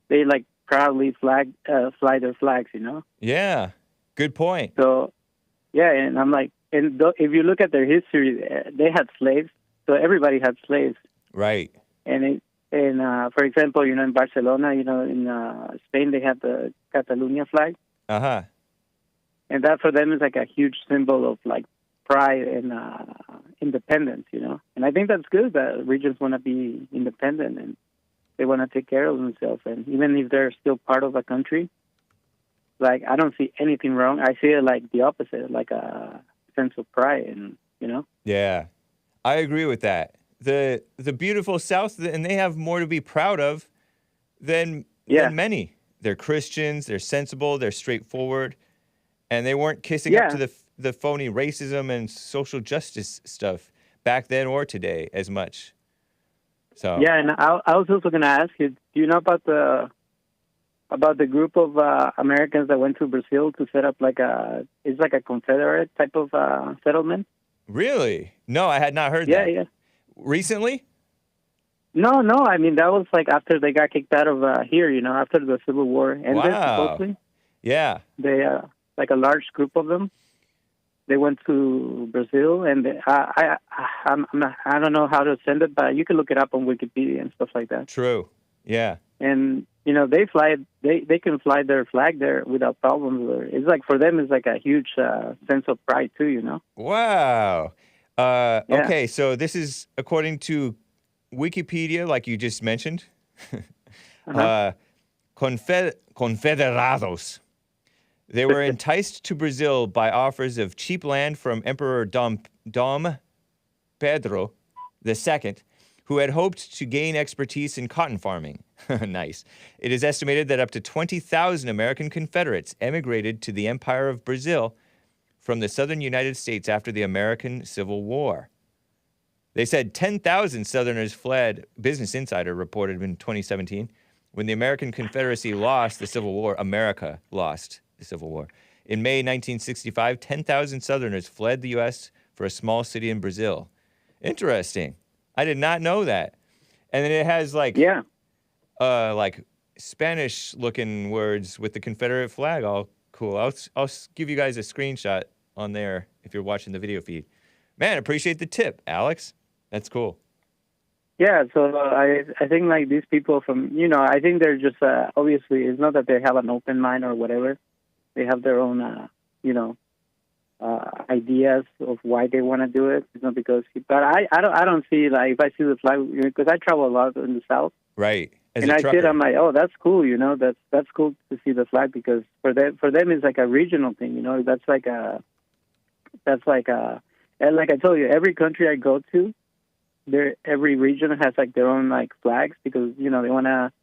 they proudly fly their flags, Yeah. Good point. So, yeah, and I'm if you look at their history, they had slaves. So everybody had slaves. Right. And for example, in Barcelona, in Spain, they have the Catalonia flag. Uh-huh. And that for them is a huge symbol of pride and independence, And I think that's good that regions want to be independent and they want to take care of themselves. And even if they're still part of a country, I don't see anything wrong. I see it the opposite, a sense of pride, and Yeah, I agree with that. The beautiful South, and they have more to be proud of than many. They're Christians, they're sensible, they're straightforward, and they weren't kissing up to the phony racism and social justice stuff back then or today as much. So yeah, and I was also going to ask you, do you know about the group of Americans that went to Brazil to set up it's a Confederate type of settlement? Really? No, I had not heard Yeah, that. yeah. Recently? No, I mean, that was like after they got kicked out of here, after the Civil War ended, Wow. supposedly. Yeah. They, like a large group of them, they went to Brazil, and I don't know how to send it, but you can look it up on Wikipedia and stuff like that. True. Yeah. And they can fly their flag there without problems. It's like for them, it's like a huge sense of pride too. Wow. Yeah. Okay, so this is according to Wikipedia, like you just mentioned. Confederados. They were enticed to Brazil by offers of cheap land from Emperor Dom Pedro II, who had hoped to gain expertise in cotton farming. Nice. It is estimated that up to 20,000 American Confederates emigrated to the Empire of Brazil from the southern United States after the American Civil War. They said 10,000 Southerners fled, Business Insider reported in 2017. When the American Confederacy lost the Civil War, America lost the Civil War. In May 1965, 10,000 Southerners fled the U.S. for a small city in Brazil. Interesting. I did not know that. And then it has like Spanish-looking words with the Confederate flag all cool. I'll give you guys a screenshot on there if you're watching the video feed. Man, appreciate the tip, Alex. That's cool. Yeah, so I think like these people from, I think they're just, obviously, it's not that they have an open mind or whatever. They have their own, ideas of why they want to do it. It's not because, but I don't see, like, if I see the flag, because I travel a lot in the South. Right. And I see it, I'm like, oh, that's cool, that's cool to see the flag because for them it's like a regional thing, that's like and like I told you, every country I go to, every region has like their own like flags because they want to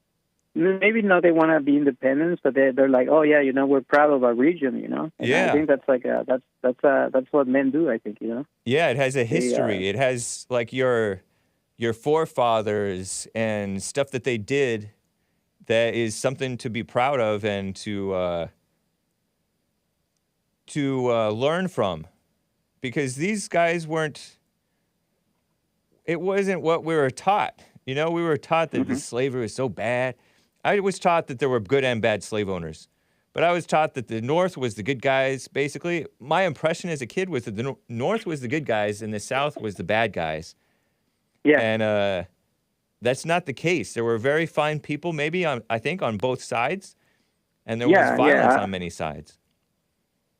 maybe not they want to be independent, but they're like, oh yeah, we're proud of our region, And yeah. I think that's like that's what men do, I think, Yeah, it has a history. It has like your forefathers and stuff that they did that is something to be proud of and to learn from, because these guys weren't. It wasn't what we were taught. We were taught that the slavery was so bad. I was taught that there were good and bad slave owners. But I was taught that the North was the good guys, basically. My impression as a kid was that the North was the good guys and the South was the bad guys. Yeah. And that's not the case. There were very fine people, maybe, I think, on both sides. And there was violence on many sides.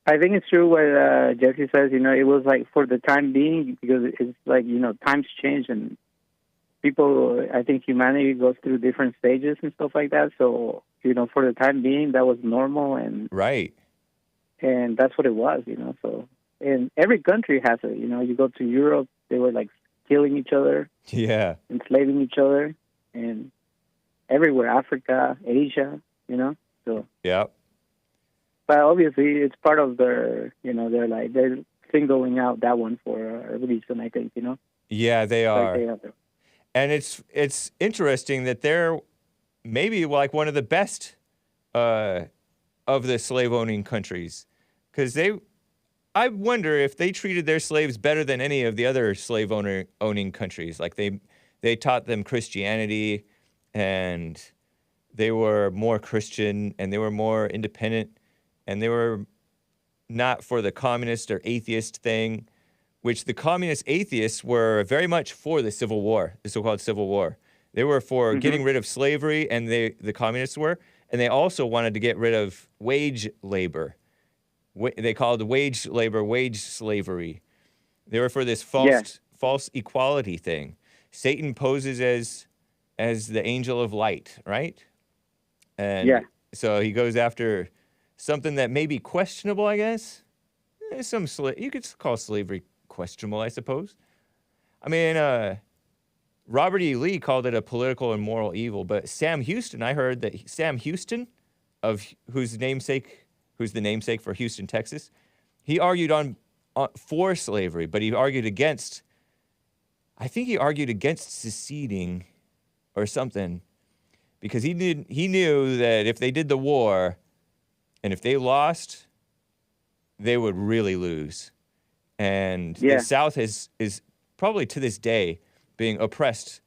I think it's true what Jesse says, it was like for the time being, because it's like, times change and people, I think humanity goes through different stages and stuff like that. So, for the time being, that was normal. And right. And that's what it was, So, and every country has it, you go to Europe, they were like killing each other. Yeah. Enslaving each other. And everywhere, Africa, Asia, So. Yeah. But obviously, it's part of their, they're singling out that one for a reason, I think, Yeah, they are. Like and it's interesting that they're maybe like one of the best of the slave-owning countries, because I wonder if they treated their slaves better than any of the other slave-owning countries. Like they taught them Christianity, and they were more Christian, and they were more independent. And they were not for the communist or atheist thing, which the communist atheists were very much for the Civil War, the so-called Civil War. They were for getting rid of slavery, and the communists were. And they also wanted to get rid of wage labor. They called wage labor wage slavery. They were for this false equality thing. Satan poses as the angel of light, right? And so he goes after something that may be questionable, I guess. You could call slavery questionable, I suppose. I mean, Robert E. Lee called it a political and moral evil, but Sam Houston, I heard that Sam Houston, who's the namesake for Houston, Texas, he argued for slavery, but he argued against. I think he argued against seceding, or something, because he knew that if they did the war, and if they lost, they would really lose. And Yeah. the South is probably to this day being oppressed.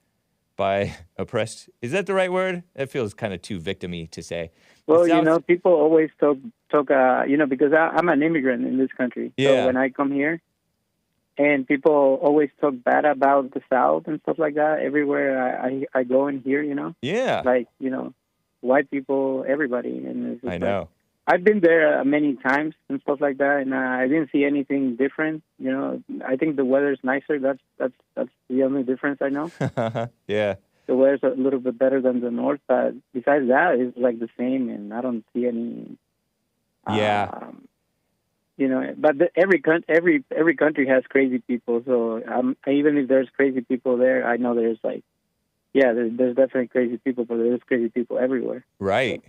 Is that the right word? That feels kind of too victim-y to say. The Well, South- people always talk, because I'm an immigrant in this country. Yeah. So when I come here, and people always talk bad about the South and stuff like that everywhere I go and hear, Yeah, like, white people, everybody. And it's just I know. I've been there many times and stuff like that, and I didn't see anything different. I think the weather's nicer. That's the only difference I know. Yeah. The weather's a little bit better than the north, but besides that, it's like the same, and I don't see any. Yeah. But every country has crazy people. So even if there's crazy people there, I know there's there's definitely crazy people, but there's crazy people everywhere. Right.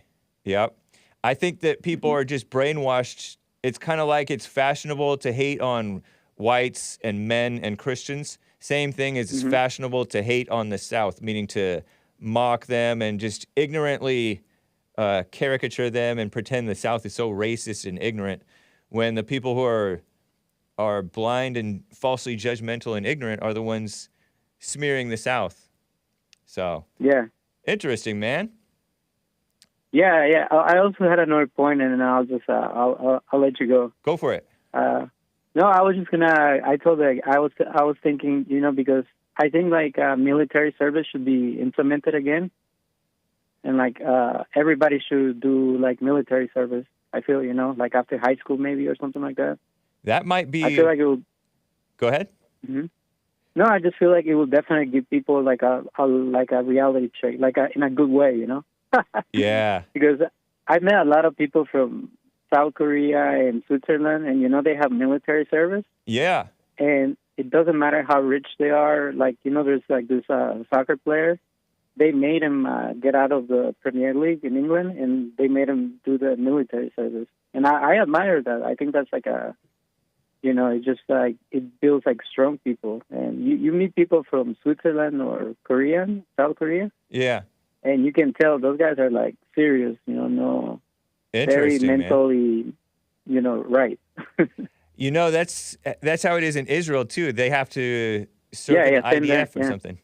Yep. I think that people are just brainwashed. It's kind of like it's fashionable to hate on whites and men and Christians. Same thing as it's fashionable to hate on the South, meaning to mock them and just ignorantly caricature them and pretend the South is so racist and ignorant, when the people who are blind and falsely judgmental and ignorant are the ones smearing the South. So Yeah. interesting, man. Yeah. I also had another point, and then I'll just I'll let you go. Go for it. No, I was just gonna. I told her I was thinking, because I think military service should be implemented again, and everybody should do military service. I feel after high school maybe or something like that. That might be. I feel like it will. Go ahead. Mm-hmm. No, I just feel like it will definitely give people a reality check, in a good way, Yeah. Because I've met a lot of people from South Korea and Switzerland, and they have military service, Yeah. and it doesn't matter how rich they are. There's this soccer player. They made him get out of the Premier League in England, and they made him do the military service. And I admire that. I think that's it's just it builds strong people. And you meet people from Switzerland or South Korea, Yeah. and you can tell those guys are serious, no, very Interesting, man. mentally, right. That's how it is in Israel too. They have to serve an same IDF there, or yeah. something.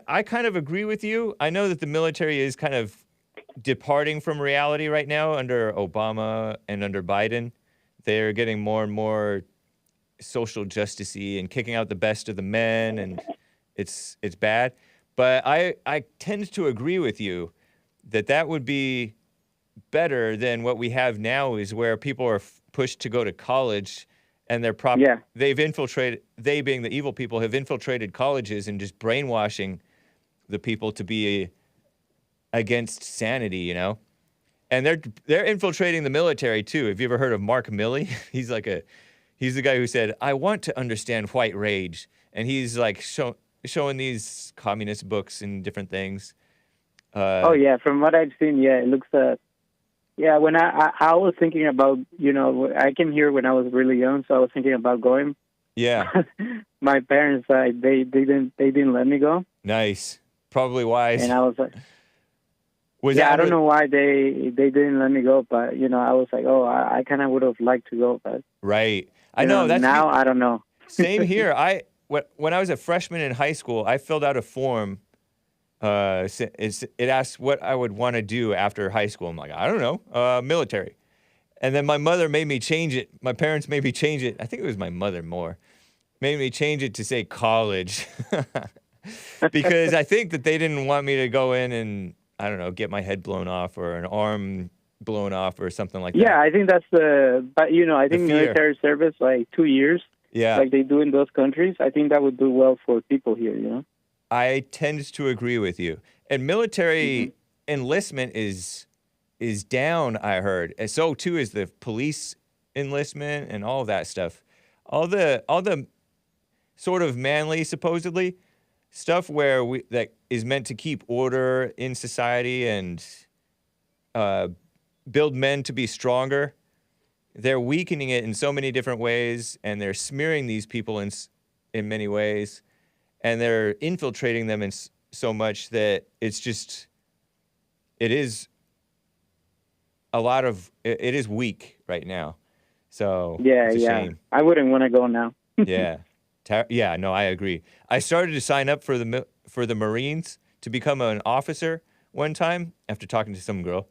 I kind of agree with you. I know that the military is kind of departing from reality right now under Obama and under Biden. They're getting more and more social justice-y and kicking out the best of the men, and it's bad. But I tend to agree with you that would be better than what we have now, is where people are pushed to go to college, and they've infiltrated, they being the evil people, have infiltrated colleges and just brainwashing the people to be against sanity, And they're infiltrating the military too. Have you ever heard of Mark Milley? He's the guy who said, "I want to understand white rage," and he's showing these communist books and different things. From what I've seen, it looks. When I was thinking about, I came here when I was really young, so I was thinking about going. Yeah. My parents, they didn't let me go. Nice. Probably wise. And I was like, I don't know why they didn't let me go, but I was like, I kind of would have liked to go, but right. I know that's now I don't know. Same here. When I was a freshman in high school, I filled out a form. It asked what I would want to do after high school. I'm like, I don't know, military. And then my mother made me change it. My parents made me change it. I think it was my mother more. Made me change it to say college. Because I think that they didn't want me to go in and, I don't know, get my head blown off or an arm blown off or something like that. Yeah, I think that's I think military service, 2 years, like they do in those countries, I think that would do well for people here, I tend to agree with you. And military enlistment is down, I heard. And so too is the police enlistment and all of that stuff. All the sort of manly, supposedly, stuff that is meant to keep order in society and build men to be stronger. They're weakening it in so many different ways, and they're smearing these people in many ways, and they're infiltrating them in so much that it is weak right now. So Yeah, it's a yeah. shame. I wouldn't want to go now. Yeah. Yeah, no, I agree. I started to sign up for the Marines to become an officer one time after talking to some girl.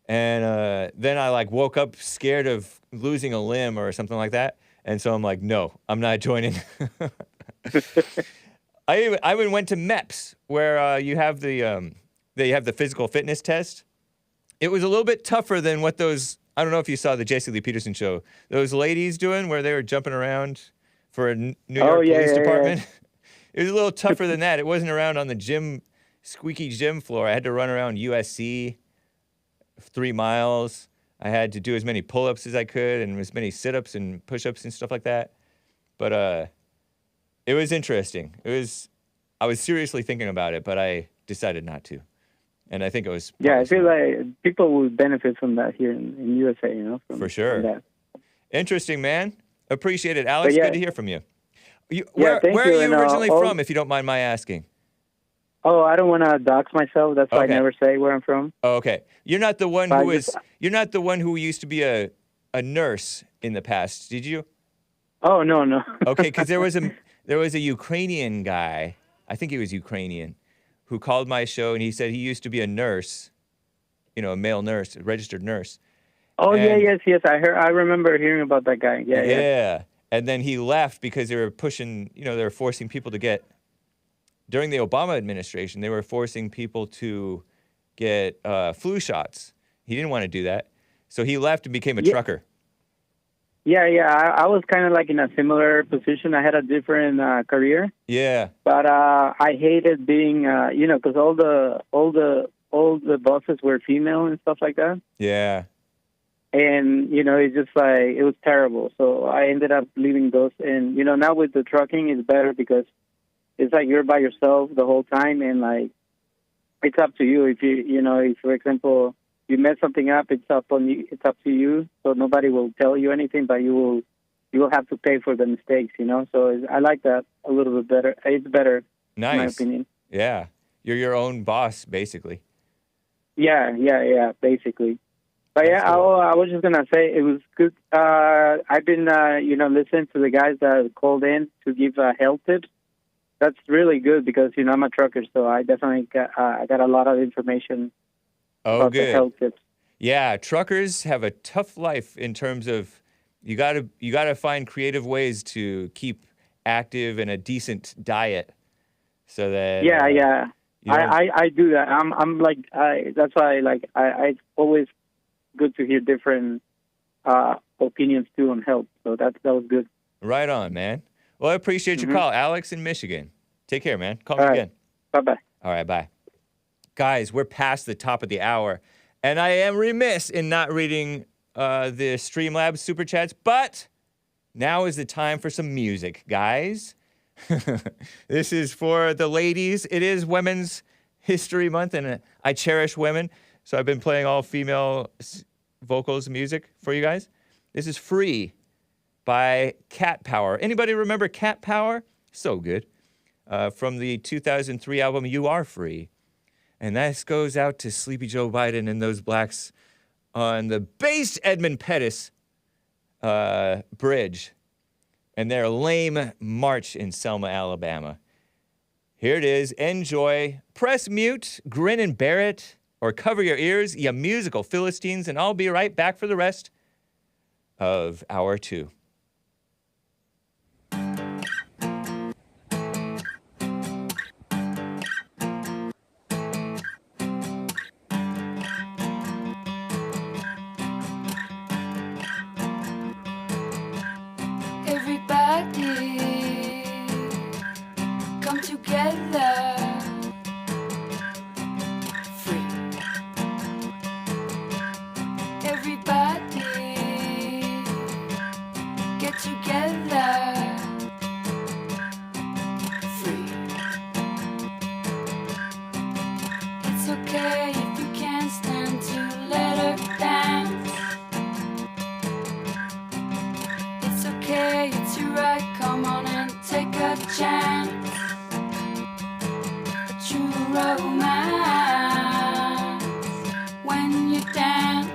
And then I like woke up scared of losing a limb or something like that. And so I'm like, no, I'm not joining. I even went to MEPS where you have they have the physical fitness test. It was a little bit tougher than what those, I don't know if you saw the Jesse Lee Peterson show, those ladies doing where they were jumping around for a New York Police Department. Yeah. It was a little tougher than that. It wasn't around on the squeaky gym floor. I had to run around USC 3 miles. I had to do as many pull-ups as I could and as many sit-ups and push-ups and stuff like that. But it was interesting. I was seriously thinking about it, but I decided not to. And I think it was... Yeah, I feel like people would benefit from that here in USA, you know? For sure. That. Interesting, man. Appreciate it. Alex, good to hear from you. Where are you originally from, if you don't mind my asking? Oh, I don't want to dox myself. That's why I never say where I'm from. Oh, okay. You're not the one you're not the one who used to be a nurse in the past, did you? Oh, no. Okay, because there was a Ukrainian guy, I think he was Ukrainian, who called my show and he said he used to be a nurse, a male nurse, a registered nurse. Oh, yes. I remember hearing about that guy. Yeah. And then he left because they were pushing, they were forcing people to get, during the Obama administration, they were forcing people to get flu shots. He didn't want to do that. So he left and became a trucker. Yeah. I was kind of like in a similar position. I had a different career. Yeah. But I hated being, because all the bosses were female and stuff like that. Yeah. And, it's just like, it was terrible. So I ended up leaving those. And, now with the trucking, it's better because it's like you're by yourself the whole time. And, like, it's up to you. If if, for example, you mess something up, it's up to you. So nobody will tell you anything, but you will have to pay for the mistakes, So I like that a little bit better. It's better, nice. In my opinion. Yeah. You're your own boss, basically. Yeah, basically. But yeah, cool. I was just going to say it was good. I've been, listening to the guys that called in to give health tips. That's really good because, I'm a trucker, so I definitely got a lot of information about the health tips. Yeah, truckers have a tough life in terms of you gotta find creative ways to keep active and a decent diet so that... Yeah. I do that. I'm like, that's why I always good to hear different opinions too on health. So that was good. Right on, man. Well, I appreciate your call, Alex in Michigan. Take care, man. Call me again. Bye-bye. All right, bye. Guys, we're past the top of the hour, and I am remiss in not reading the Streamlabs Super Chats, but now is the time for some music, guys. This is for the ladies. It is Women's History Month, and I cherish women. So I've been playing all female vocals music for you guys. This is Free by Cat Power. Anybody remember Cat Power? So good. From the 2003 album You Are Free. And this goes out to Sleepy Joe Biden and those blacks on the based Edmund Pettus Bridge and their lame march in Selma, Alabama. Here it is. Enjoy. Press mute, grin and bear it. Or cover your ears, you musical Philistines, and I'll be right back for the rest of Hour 2. Everybody, come together. Together, free. It's okay if you can't stand to let her dance. It's okay, it's your right, come on and take a chance. A true romance when you dance.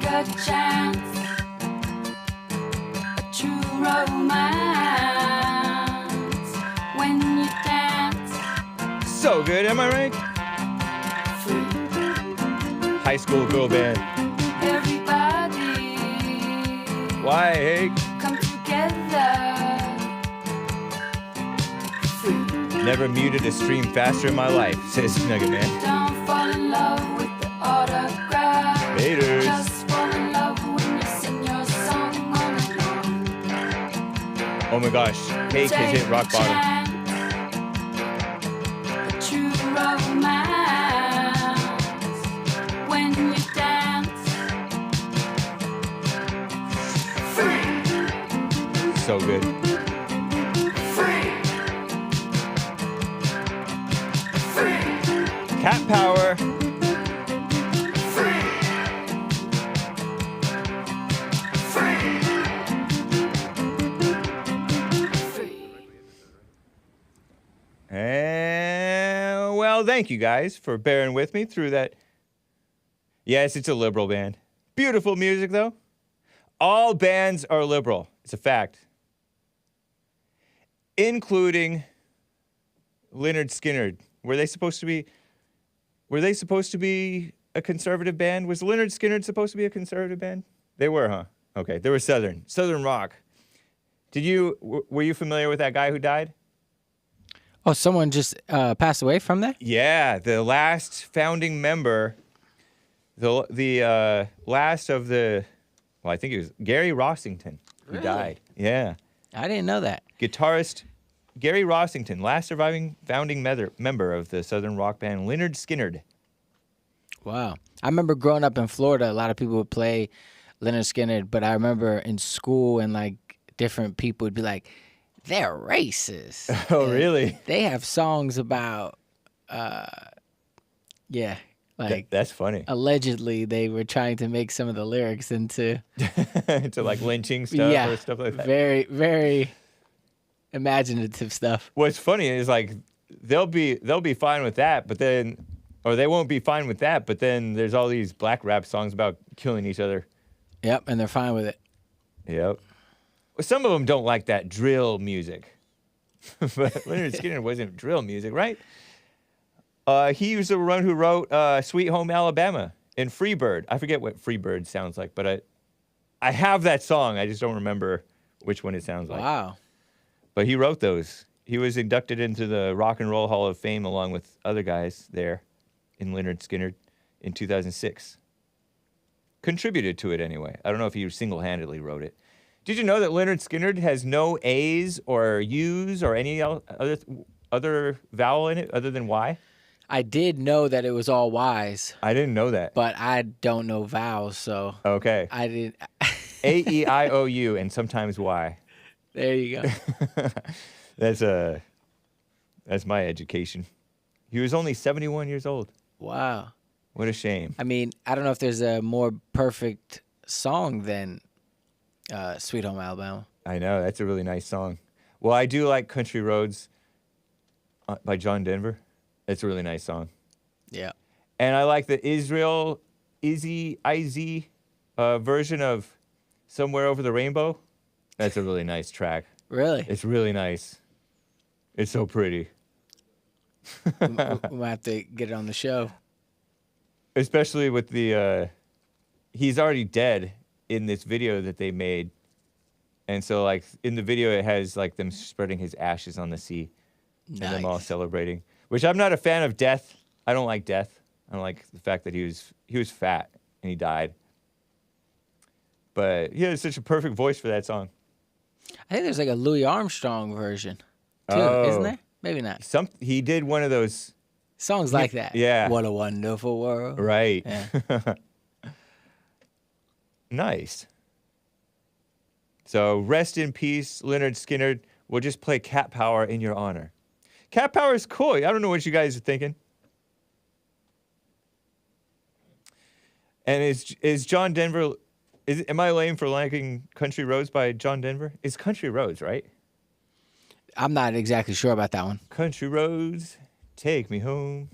a chance, a true romance when you dance. So good, am I right? High school girl band. Everybody Why, Hake? come together. Never muted a stream faster in my life, says Nugget Man. Don't fall in love with the autograph. Haters. Just fall in love when you sing your song all night long. Oh my gosh, Hake has hit rock bottom. A true romance when you dance. Free, So good. free, free, Cat power. free, free, free. And well, thank you guys for bearing with me through that. Yes, it's a liberal band. Beautiful music, though. All bands are liberal. It's a fact. Including Lynyrd Skynyrd. Were they supposed to be a conservative band? Was Lynyrd Skynyrd supposed to be a conservative band? They were, huh? Okay, they were Southern rock. Were you familiar with that guy who died? Oh, someone just passed away from that? Yeah, the last founding member, the last of the, well, I think it was Gary Rossington who died. Yeah. I didn't know that. Guitarist Gary Rossington, last surviving founding member of the Southern rock band Lynyrd Skynyrd. Wow. I remember growing up in Florida, a lot of people would play Lynyrd Skynyrd, but I remember in school and like different people would be like, they're racist. Oh, And really? They have songs about, That's funny. allegedly they were trying to make some of the lyrics into To like lynching stuff or stuff like that. very, very imaginative stuff. What's funny is like they'll be fine with that, but then, or they won't be fine with that, but then there's all these black rap songs about killing each other. Yep, and they're fine with it. Yep. Well, some of them don't like that drill music. But Lynyrd Skynyrd wasn't drill music, right? He was the one who wrote Sweet Home Alabama and Freebird. I forget what Freebird sounds like, but I have that song. I just don't remember which one it sounds like. Wow. But he wrote those. He was inducted into the Rock and Roll Hall of Fame along with other guys there in Lynyrd Skynyrd in 2006. Contributed to it anyway. I don't know if he single-handedly wrote it. Did you know that Lynyrd Skynyrd has no A's or U's or any other vowel in it other than Y? I did know that it was all Y's, I didn't know that. but I don't know vowels, so Okay. I didn't. A, E, I, O, U, and sometimes Y. There you go. That's my education. He was only 71 years old. Wow. What a shame. I mean, I don't know if there's a more perfect song than Sweet Home Alabama. I know, that's a really nice song. Well, I do like Country Roads by John Denver. It's a really nice song. Yeah. And I like the Izzy version of Somewhere Over the Rainbow. That's a really nice track. Really? It's really nice. It's so pretty. We might have to get it on the show. Especially with the, he's already dead in this video that they made. And so, like, in the video, it has, like, them spreading his ashes on the sea. And them all Nice. celebrating. Which I'm not a fan of death. I don't like death. I don't like the fact that he was fat and he died. But he had such a perfect voice for that song. I think there's like a Louis Armstrong version, too, Oh. isn't there? Maybe not. He did one of those, Songs like that. yeah. What a wonderful world. right? Yeah. Nice. So rest in peace, Lynyrd Skynyrd. We'll just play Cat Power in your honor. Cat Power is cool. I don't know what you guys are thinking. And is John Denver? Am I lame for liking Country Roads by John Denver? It's Country Roads, right? I'm not exactly sure about that one. Country roads, take me home.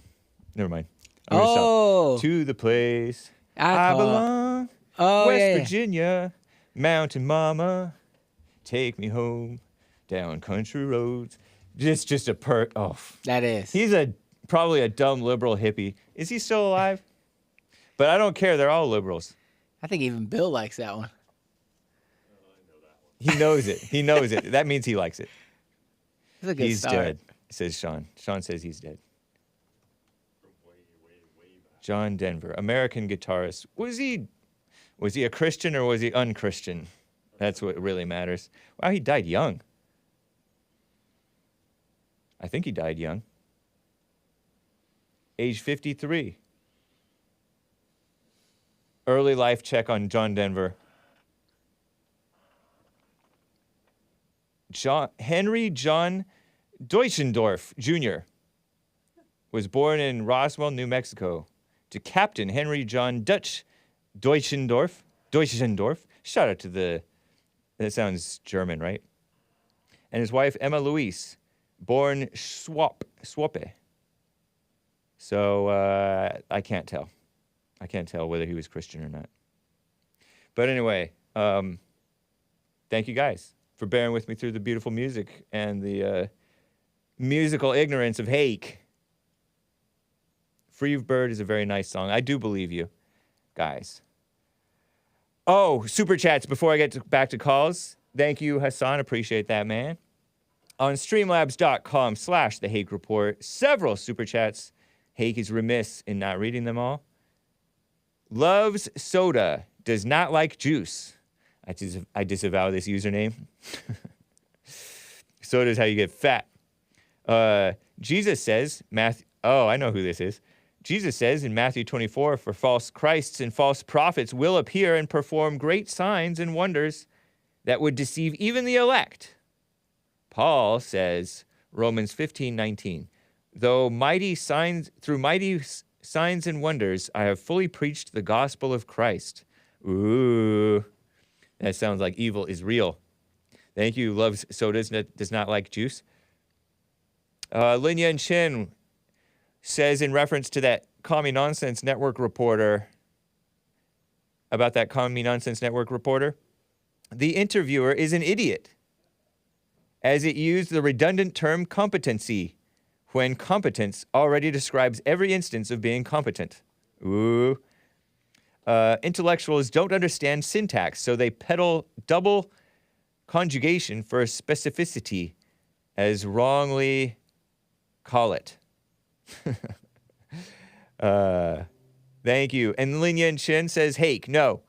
Never mind. I'm gonna Oh. stop. To the place I I call- belong. Oh, West yeah. Virginia, Mountain Mama, take me home down country roads. Just a perk. Oh, That is. he's probably a dumb liberal hippie. Is he still alive? But I don't care. They're all liberals. I think even Bill likes that one. He knows it. He knows it. That means he likes it. It's a good He's start. dead, says Sean. Sean says he's dead. John Denver, American guitarist. Was he a Christian or was he unchristian? That's what really matters. Wow, he died young. I think he died young. Age 53. Early life check on John Denver. Henry John Deutschendorf Jr. was born in Roswell, New Mexico, to Captain Henry John Deutschendorf. Shout out to that sounds German, right? And his wife, Emma Louise, born Schwappe. So I can't tell. I can't tell whether he was Christian or not. But anyway, thank you guys for bearing with me through the beautiful music and the musical ignorance of Hake. Free Bird is a very nice song. I do believe you, guys. Oh, super chats before I get back to calls. Thank you, Hassan. Appreciate that, man. On streamlabs.com/The Hake Report, several super chats. Hake is remiss in not reading them all. Loves soda, does not like juice. I disavow this username. Soda is how you get fat. Jesus says, I know who this is. Jesus says in Matthew 24, for false Christs and false prophets will appear and perform great signs and wonders that would deceive even the elect. Paul says, Romans 15:19, through mighty signs and wonders, I have fully preached the gospel of Christ. Ooh, that sounds like evil is real. Thank you. Loves sodas, does not like juice. Lin Yen Chin says in reference to that Commie Nonsense Network reporter, about that Commie Nonsense Network reporter, the interviewer is an idiot, as it used the redundant term competency, when competence already describes every instance of being competent. Ooh. Intellectuals don't understand syntax, so they peddle double conjugation for specificity, as wrongly call it. Thank you. And Lin Yen Chen says, Hake, no.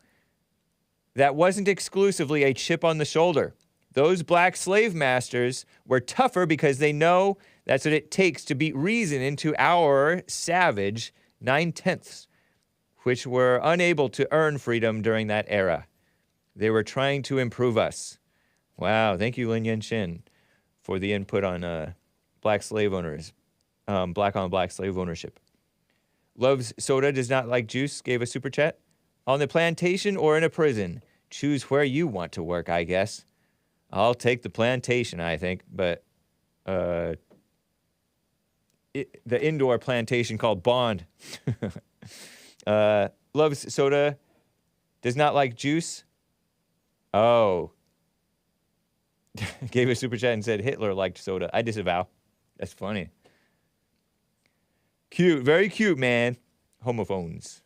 That wasn't exclusively a chip on the shoulder. Those black slave masters were tougher because they know that's what it takes to beat reason into our savage 9/10ths, which were unable to earn freedom during that era. They were trying to improve us. Wow, thank you, Lin Yen Chin, for the input on black slave owners, black on black slave ownership. Loves soda, does not like juice, gave a super chat. On the plantation or in a prison, choose where you want to work, I guess. I'll take the plantation, I think, but the indoor plantation called Bond. Loves soda, does not like juice. Oh. Gave a super chat and said Hitler liked soda. I disavow. That's funny. Cute, very cute, man. Homophones.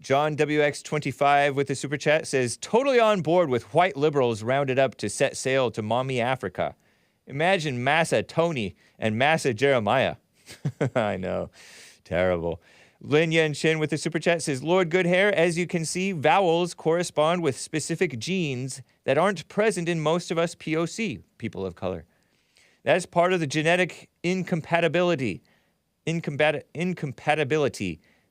John WX25 with the super chat says, totally on board with white liberals rounded up to set sail to mommy Africa. Imagine Massa Tony and Massa Jeremiah. I know. Terrible. Lin Yen Chin with the super chat says, Lord Goodhair, as you can see, vowels correspond with specific genes that aren't present in most of us POC, people of color. That's part of the genetic incompatibility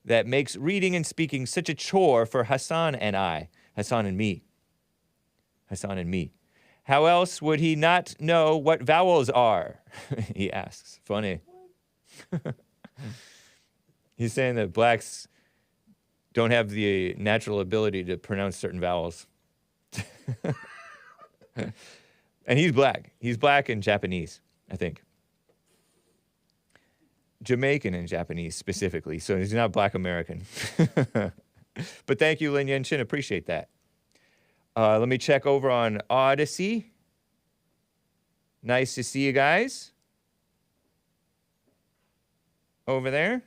that makes reading and speaking such a chore for Hassan and me. How else would he not know what vowels are? He asks. Funny. He's saying that blacks don't have the natural ability to pronounce certain vowels. And he's black. He's black and Japanese, I think. Jamaican and Japanese specifically, so he's not black American. But thank you, Lin Yen Chin. Appreciate that. Let me check over on Odyssey. Nice to see you guys over there.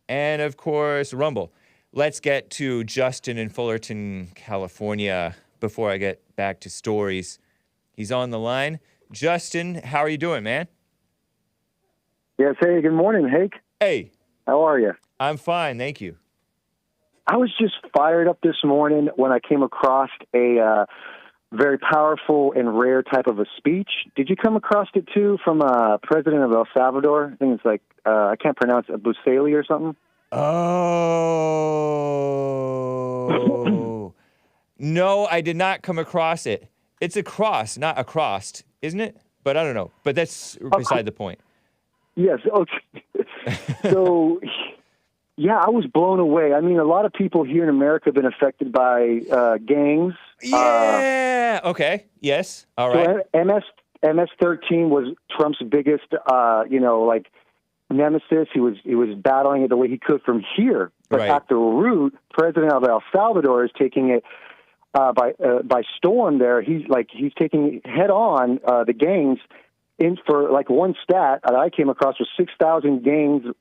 And, of course, Rumble. Let's get to Justin in Fullerton, California before I get back to stories. He's on the line. Justin, how are you doing, man? Yes, hey, good morning, Hake. Hey. How are you? I'm fine, thank you. I was just fired up this morning when I came across a very powerful and rare type of a speech. Did you come across it, too, from President of El Salvador? I think it's like, I can't pronounce it, Bukele or something? Oh. No, I did not come across it. It's a cross, not across, isn't it? But I don't know. But that's beside the point. Yes. Okay. So, yeah, I was blown away. I mean, a lot of people here in America have been affected by gangs. Yeah. Okay. Yes. All right. So MS-13 was Trump's biggest, nemesis. He was battling it the way he could from here. But Right. at the root, President of El Salvador is taking it by storm. There, he's taking head on the gangs. In for like one stat that I came across was 6,000 gang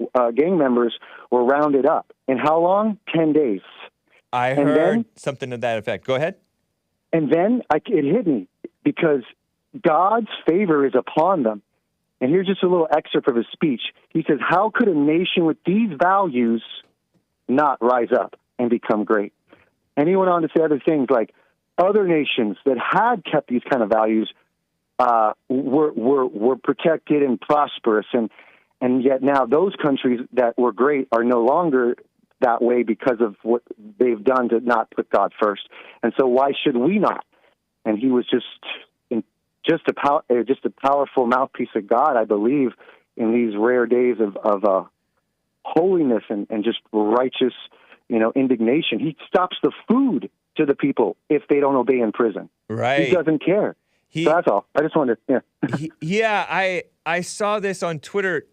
members were rounded up. In how long? 10 days. I heard something to that effect. Go ahead. And then it hit me because God's favor is upon them. And here's just a little excerpt of his speech. He says, "How could a nation with these values not rise up and become great?" And he went on to say other things like other nations that had kept these kind of values were protected and prosperous, and yet now those countries that were great are no longer that way because of what they've done to not put God first. And so why should we not? And he was just a powerful mouthpiece of God, I believe, in these rare days of holiness and just righteous, indignation. He stops the food to the people if they don't obey in prison. Right. He doesn't care. So that's all. I just wanted to, I saw this on Twitter.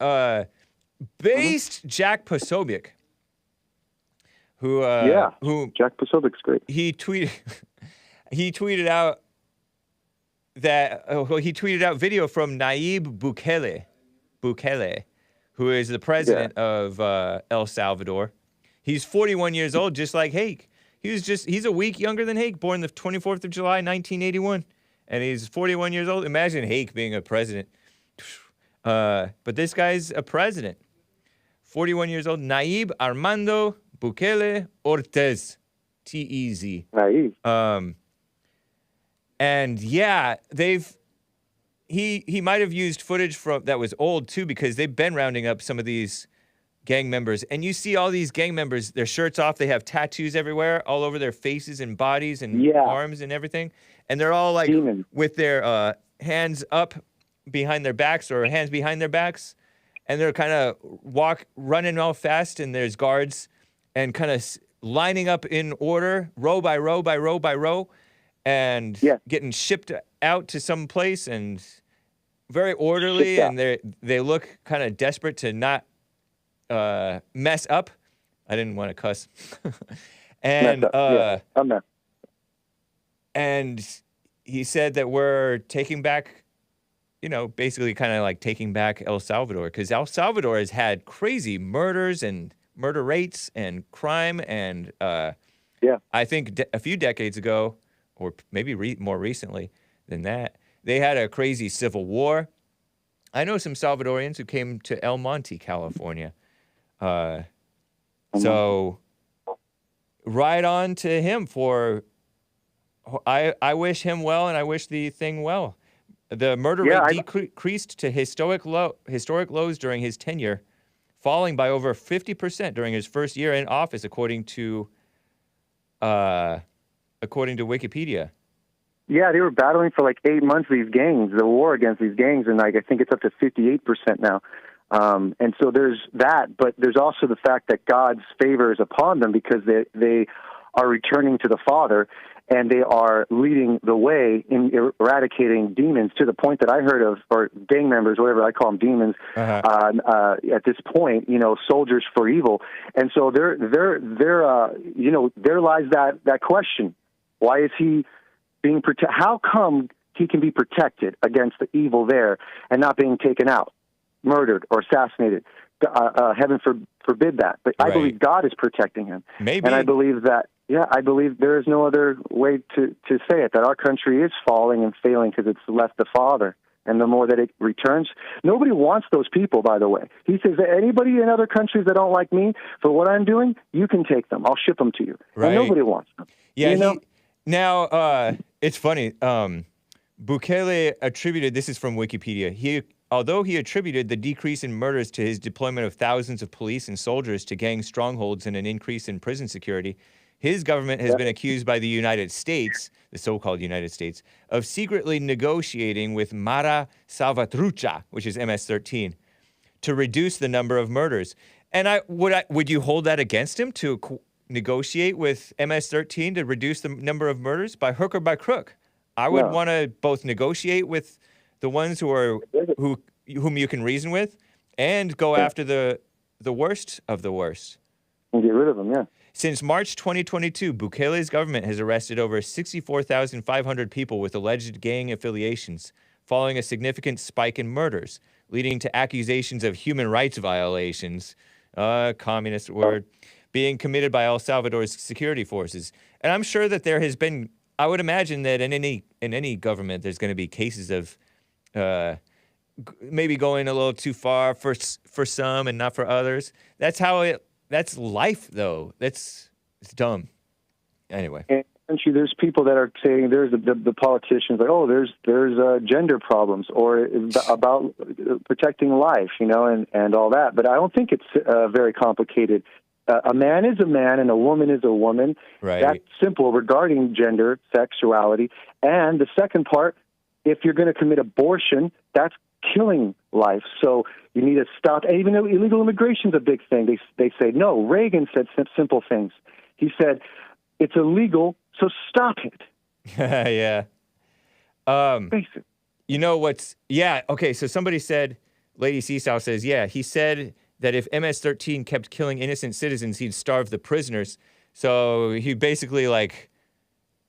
Based Jack Posobiec, who Jack Posobiec's great. He tweeted out that he tweeted out video from Nayib Bukele, who is the president of El Salvador. He's 41 years old, just like Hake. He's a week younger than Hake, born the 24th of July, 1981. And he's 41 years old. Imagine Hake being a president. But this guy's a president. 41 years old. Nayib Armando Bukele Ortez. T-E-Z. Nayib. And yeah, he might have used footage that was old too, because they've been rounding up some of these gang members. And you see all these gang members, their shirts off, they have tattoos everywhere, all over their faces and bodies and arms and everything. And they're all like with their hands up behind their backs or hands behind their backs. And they're kind of running all fast, and there's guards and kind of lining up in order, row by row by row by row, and getting shipped out to some place, and very orderly, and they look kind of desperate to not mess up. I didn't want to cuss. And I'm not. And he said that we're taking back, basically kind of like taking back El Salvador, because El Salvador has had crazy murders and murder rates and crime. And I think a few decades ago, or maybe more recently than that, they had a crazy civil war. I know some Salvadorians who came to El Monte, California. So right on to him for... I wish him well, and I wish the thing well. The murder rate decreased to historic lows during his tenure, falling by over 50% during his first year in office, according to Wikipedia. Yeah, they were battling for like 8 months, these gangs, the war against these gangs, and I think it's up to 58% now. And so there's that, but there's also the fact that God's favor is upon them because they are returning to the Father. and they are leading the way in eradicating demons to the point that I heard of, or gang members, whatever I call them, demons. At this point, soldiers for evil, and so there lies that question: why is he being protected? How come he can be protected against the evil there and not being taken out, murdered, or assassinated? Heaven forbid that. But I believe God is protecting him. Maybe. And I believe that, I believe there is no other way to say it, that our country is falling and failing because it's left the Father. And the more that it returns, nobody wants those people, by the way. He says that anybody in other countries that don't like me for what I'm doing, you can take them. I'll ship them to you. Right. And nobody wants them. Yeah. Now, it's funny. Bukele attributed, this is from Wikipedia, although he attributed the decrease in murders to his deployment of thousands of police and soldiers to gang strongholds and an increase in prison security, his government has been accused by the United States, the so-called United States, of secretly negotiating with Mara Salvatrucha, which is MS-13, to reduce the number of murders. And would you hold that against him, to negotiate with MS-13 to reduce the number of murders by hook or by crook? I would want to both negotiate with the ones whom you can reason with, and go after the worst of the worst. And get rid of them, yeah. Since March 2022, Bukele's government has arrested over 64,500 people with alleged gang affiliations, following a significant spike in murders, leading to accusations of human rights violations, communist word, being committed by El Salvador's security forces. And I'm sure that there has been, I would imagine that in any government, there's going to be cases of maybe going a little too far for some and not for others. That's life, though. It's dumb. Anyway. And there's people that are saying, there's the politicians like, there's gender problems, or about protecting life, and all that. But I don't think it's very complicated. A man is a man and a woman is a woman. Right. That's simple regarding gender, sexuality. And the second part, if you're going to commit abortion, that's killing life. So you need to stop. And even though illegal immigration is a big thing, they say, no, Reagan said simple things. He said, it's illegal, so stop it. Yeah. Basic. Okay, so somebody said, Lady Seesaw says, he said that if MS-13 kept killing innocent citizens, he'd starve the prisoners. So he basically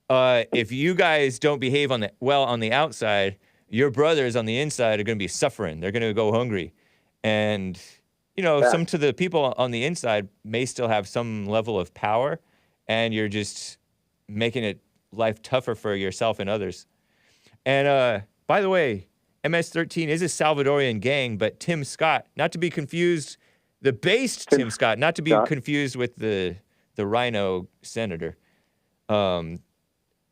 if you guys don't behave on the outside, your brothers on the inside are going to be suffering. They're going to go hungry. And, some to the people on the inside may still have some level of power, and you're just making it life tougher for yourself and others. And by the way, MS-13 is a Salvadorian gang, but Tim Scott, not to be confused, the based Tim Scott, not to be confused with the Rhino senator.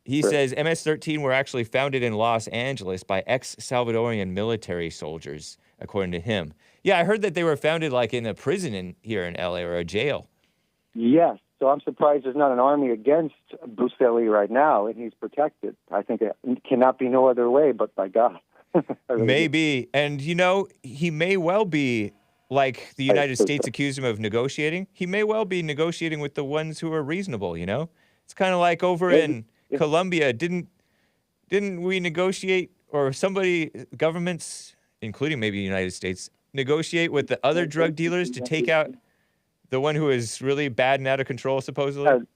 He says MS-13 were actually founded in Los Angeles by ex-Salvadorian military soldiers, according to him. Yeah, I heard that they were founded in a prison here in LA, or a jail. Yes. So I'm surprised there's not an army against Bukele right now, and he's protected. I think it cannot be no other way but by God. Maybe. And, he may well be, like the United States accused him of negotiating, he may well be negotiating with the ones who are reasonable, It's kind of like over in Colombia. Didn't we negotiate, or governments, including maybe the United States, negotiate with the other drug dealers to take out the one who is really bad and out of control, supposedly?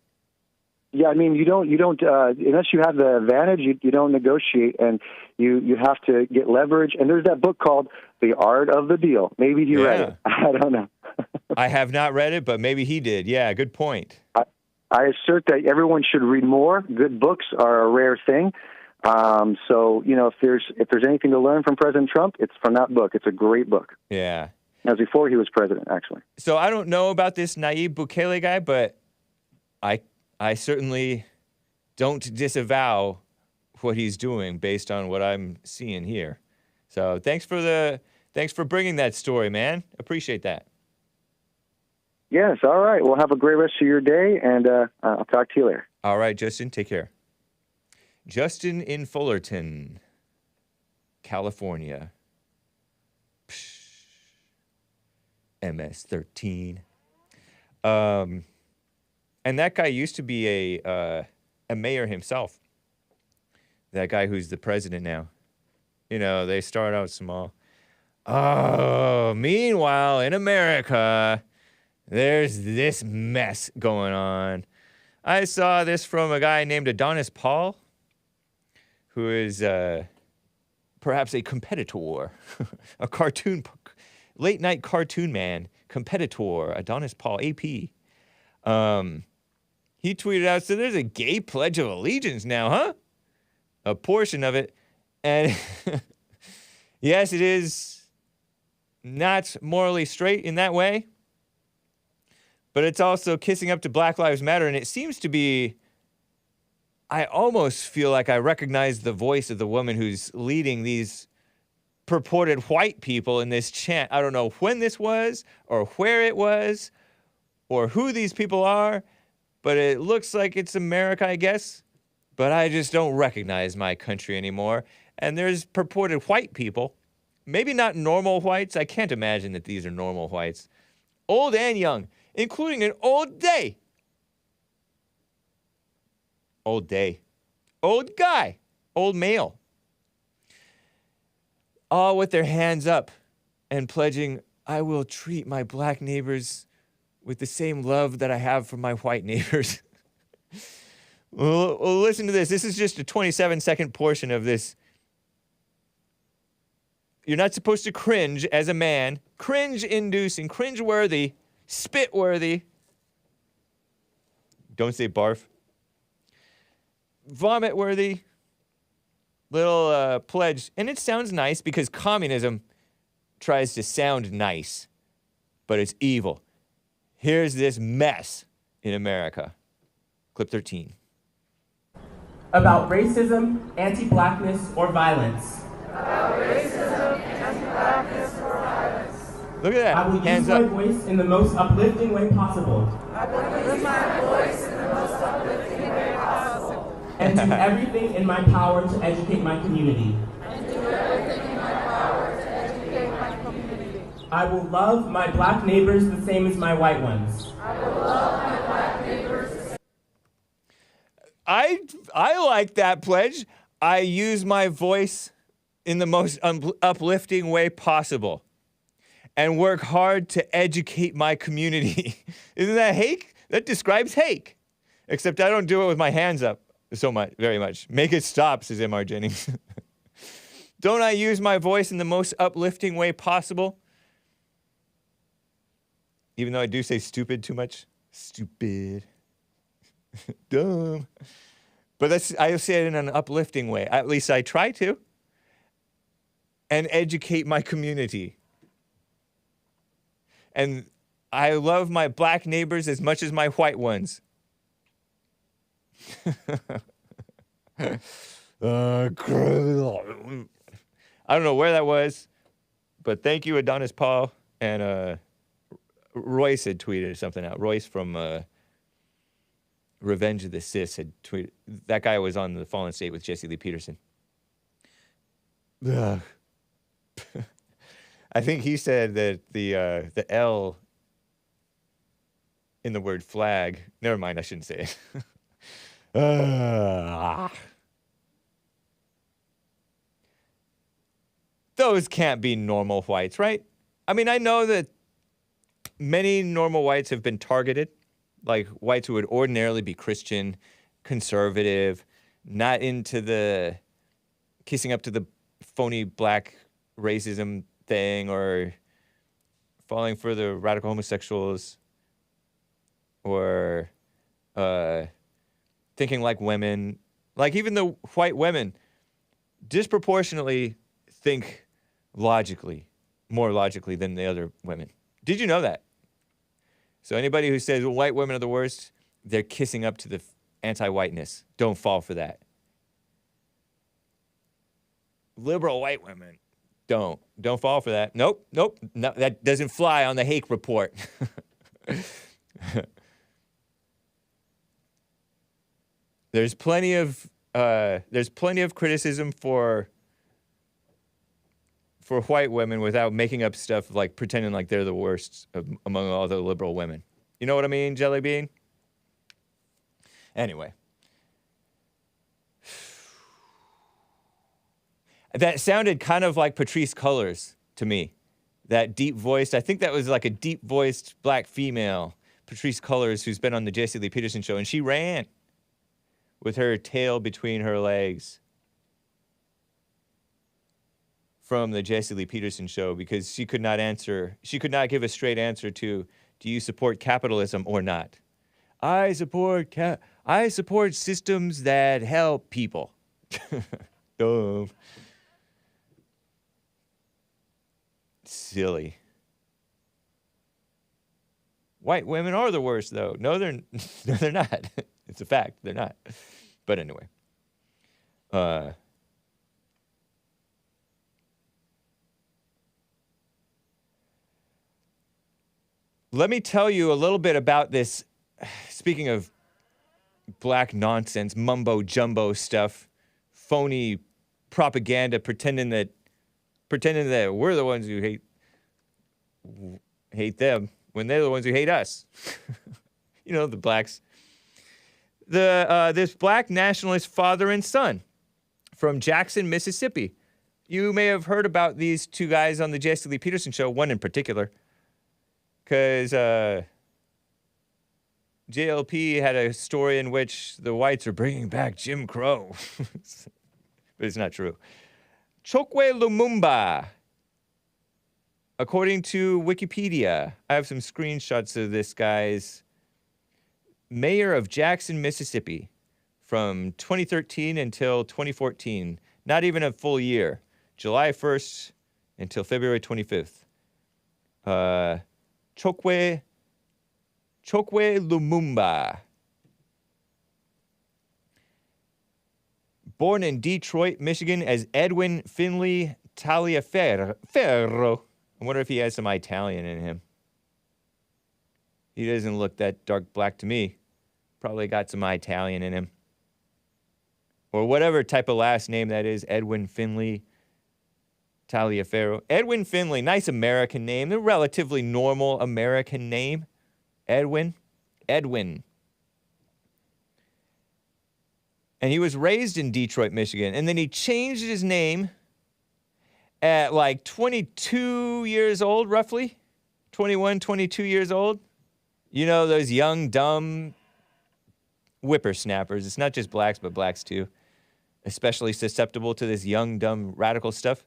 Yeah, I mean, you don't unless you have the advantage, you don't negotiate, and you have to get leverage. And there's that book called The Art of the Deal. Maybe he read it. I don't know. I have not read it, but maybe he did. Yeah, good point. I assert that everyone should read more. Good books are a rare thing. So, if there's anything to learn from President Trump, it's from that book. It's a great book. Yeah. That was before he was president, actually. So I don't know about this Nayib Bukele guy, but I certainly don't disavow what he's doing based on what I'm seeing here. So thanks for bringing that story, man. Appreciate that. Yes, all right. Well, have a great rest of your day, and I'll talk to you later. All right, Justin, take care. Justin in Fullerton, California. MS-13. And that guy used to be a mayor himself. That guy who's the president now. You know, they start out small. Oh, meanwhile, in America, there's this mess going on. I saw this from a guy named Adonis Paul, who is perhaps a competitor, a cartoon, late-night cartoon man, competitor, Adonis Paul, AP. He tweeted out, so there's a gay pledge of allegiance now, huh? A portion of it. And yes, it is not morally straight in that way, but it's also kissing up to Black Lives Matter. And it seems to be, I almost feel like I recognize the voice of the woman who's leading these purported white people in this chant. I don't know when this was or where it was or who these people are, but it looks like it's America, I guess. But I just don't recognize my country anymore. And there's purported white people, maybe not normal whites. I can't imagine that these are normal whites, old and young, including an old day. Old day. Old guy. Old male. All with their hands up and pledging, I will treat my black neighbors with the same love that I have for my white neighbors. Well, listen to this. This is just a 27-second portion of this. You're not supposed to cringe as a man. Cringe-inducing, cringe-worthy, spit-worthy. Don't say barf. Vomit-worthy. Little pledge. And it sounds nice because communism tries to sound nice, but it's evil. Here's this mess in America. Clip 13. About racism, anti-blackness, or violence. About racism, anti-blackness, or violence. Look at that. I will Hands use my up. voice in the most uplifting way possible. I will use my voice in the most uplifting way possible. And do everything in my power to educate my community. And do everything in my power to educate my community. I will love my black neighbors the same as my white ones. I will love my black neighbors. I like that pledge. I use my voice in the most uplifting way possible and work hard to educate my community. Isn't that Hake? That describes Hake. Except I don't do it with my hands up so much, very much. Make it stop, says M.R. Jennings. Don't I use my voice in the most uplifting way possible? Even though I do say stupid too much. Stupid. Dumb. But I say it in an uplifting way. At least I try to. And educate my community. And I love my black neighbors as much as my white ones. I don't know where that was, but thank you, Adonis Paul. And Royce had tweeted something out. Royce from Revenge of the Cis had tweeted. That guy was on the Fallen State with Jesse Lee Peterson. I think he said that the L in the word flag. Never mind, I shouldn't say it. Those can't be normal whites, right? I mean, I know that many normal whites have been targeted, like whites who would ordinarily be Christian, conservative, not into the kissing up to the phony black racism thing or falling for the radical homosexuals or thinking like women. Like even the white women disproportionately think logically, more logically than the other women. Did you know that? So anybody who says, well, white women are the worst, they're kissing up to the anti-whiteness. Don't fall for that. Liberal white women, don't fall for that. Nope, no, that doesn't fly on the Hake report. There's plenty of criticism for white women without making up stuff like pretending like they're the worst among all the liberal women. You know what I mean, Jelly Bean? Anyway, That sounded kind of like Patrice Cullors to me. That deep-voiced, I think that was like a deep-voiced black female, Patrice Cullors, who's been on the Jesse Lee Peterson show, and she ran with her tail between her legs from the Jesse Lee Peterson show because she could not give a straight answer to, do you support capitalism or not? I support systems that help people. Dumb. Silly. White women are the worst, though. No, they're not. It's a fact. They're not. But anyway. Let me tell you a little bit about this. Speaking of black nonsense, mumbo jumbo stuff, phony propaganda, pretending that we're the ones who hate them when they're the ones who hate us. You know, the blacks. This black nationalist father and son from Jackson, Mississippi. You may have heard about these two guys on the Jesse Lee Peterson show, one in particular, because JLP had a story in which the whites are bringing back Jim Crow. But it's not true. Chokwe Lumumba. According to Wikipedia, I have some screenshots of this guy's mayor of Jackson, Mississippi, from 2013 until 2014. Not even a full year. July 1st until February 25th. Chokwe Lumumba. Born in Detroit, Michigan as Edwin Finley Taliaferro. I wonder if he has some Italian in him. He doesn't look that dark black to me. Probably got some Italian in him. Or whatever type of last name that is, Edwin Finley Taliaferro. Edwin Finley, nice American name. A relatively normal American name. Edwin. And he was raised in Detroit, Michigan. And then he changed his name at like 22 years old, roughly. 21, 22 years old. You know, those young, dumb whippersnappers. It's not just blacks, but blacks too. Especially susceptible to this young, dumb, radical stuff.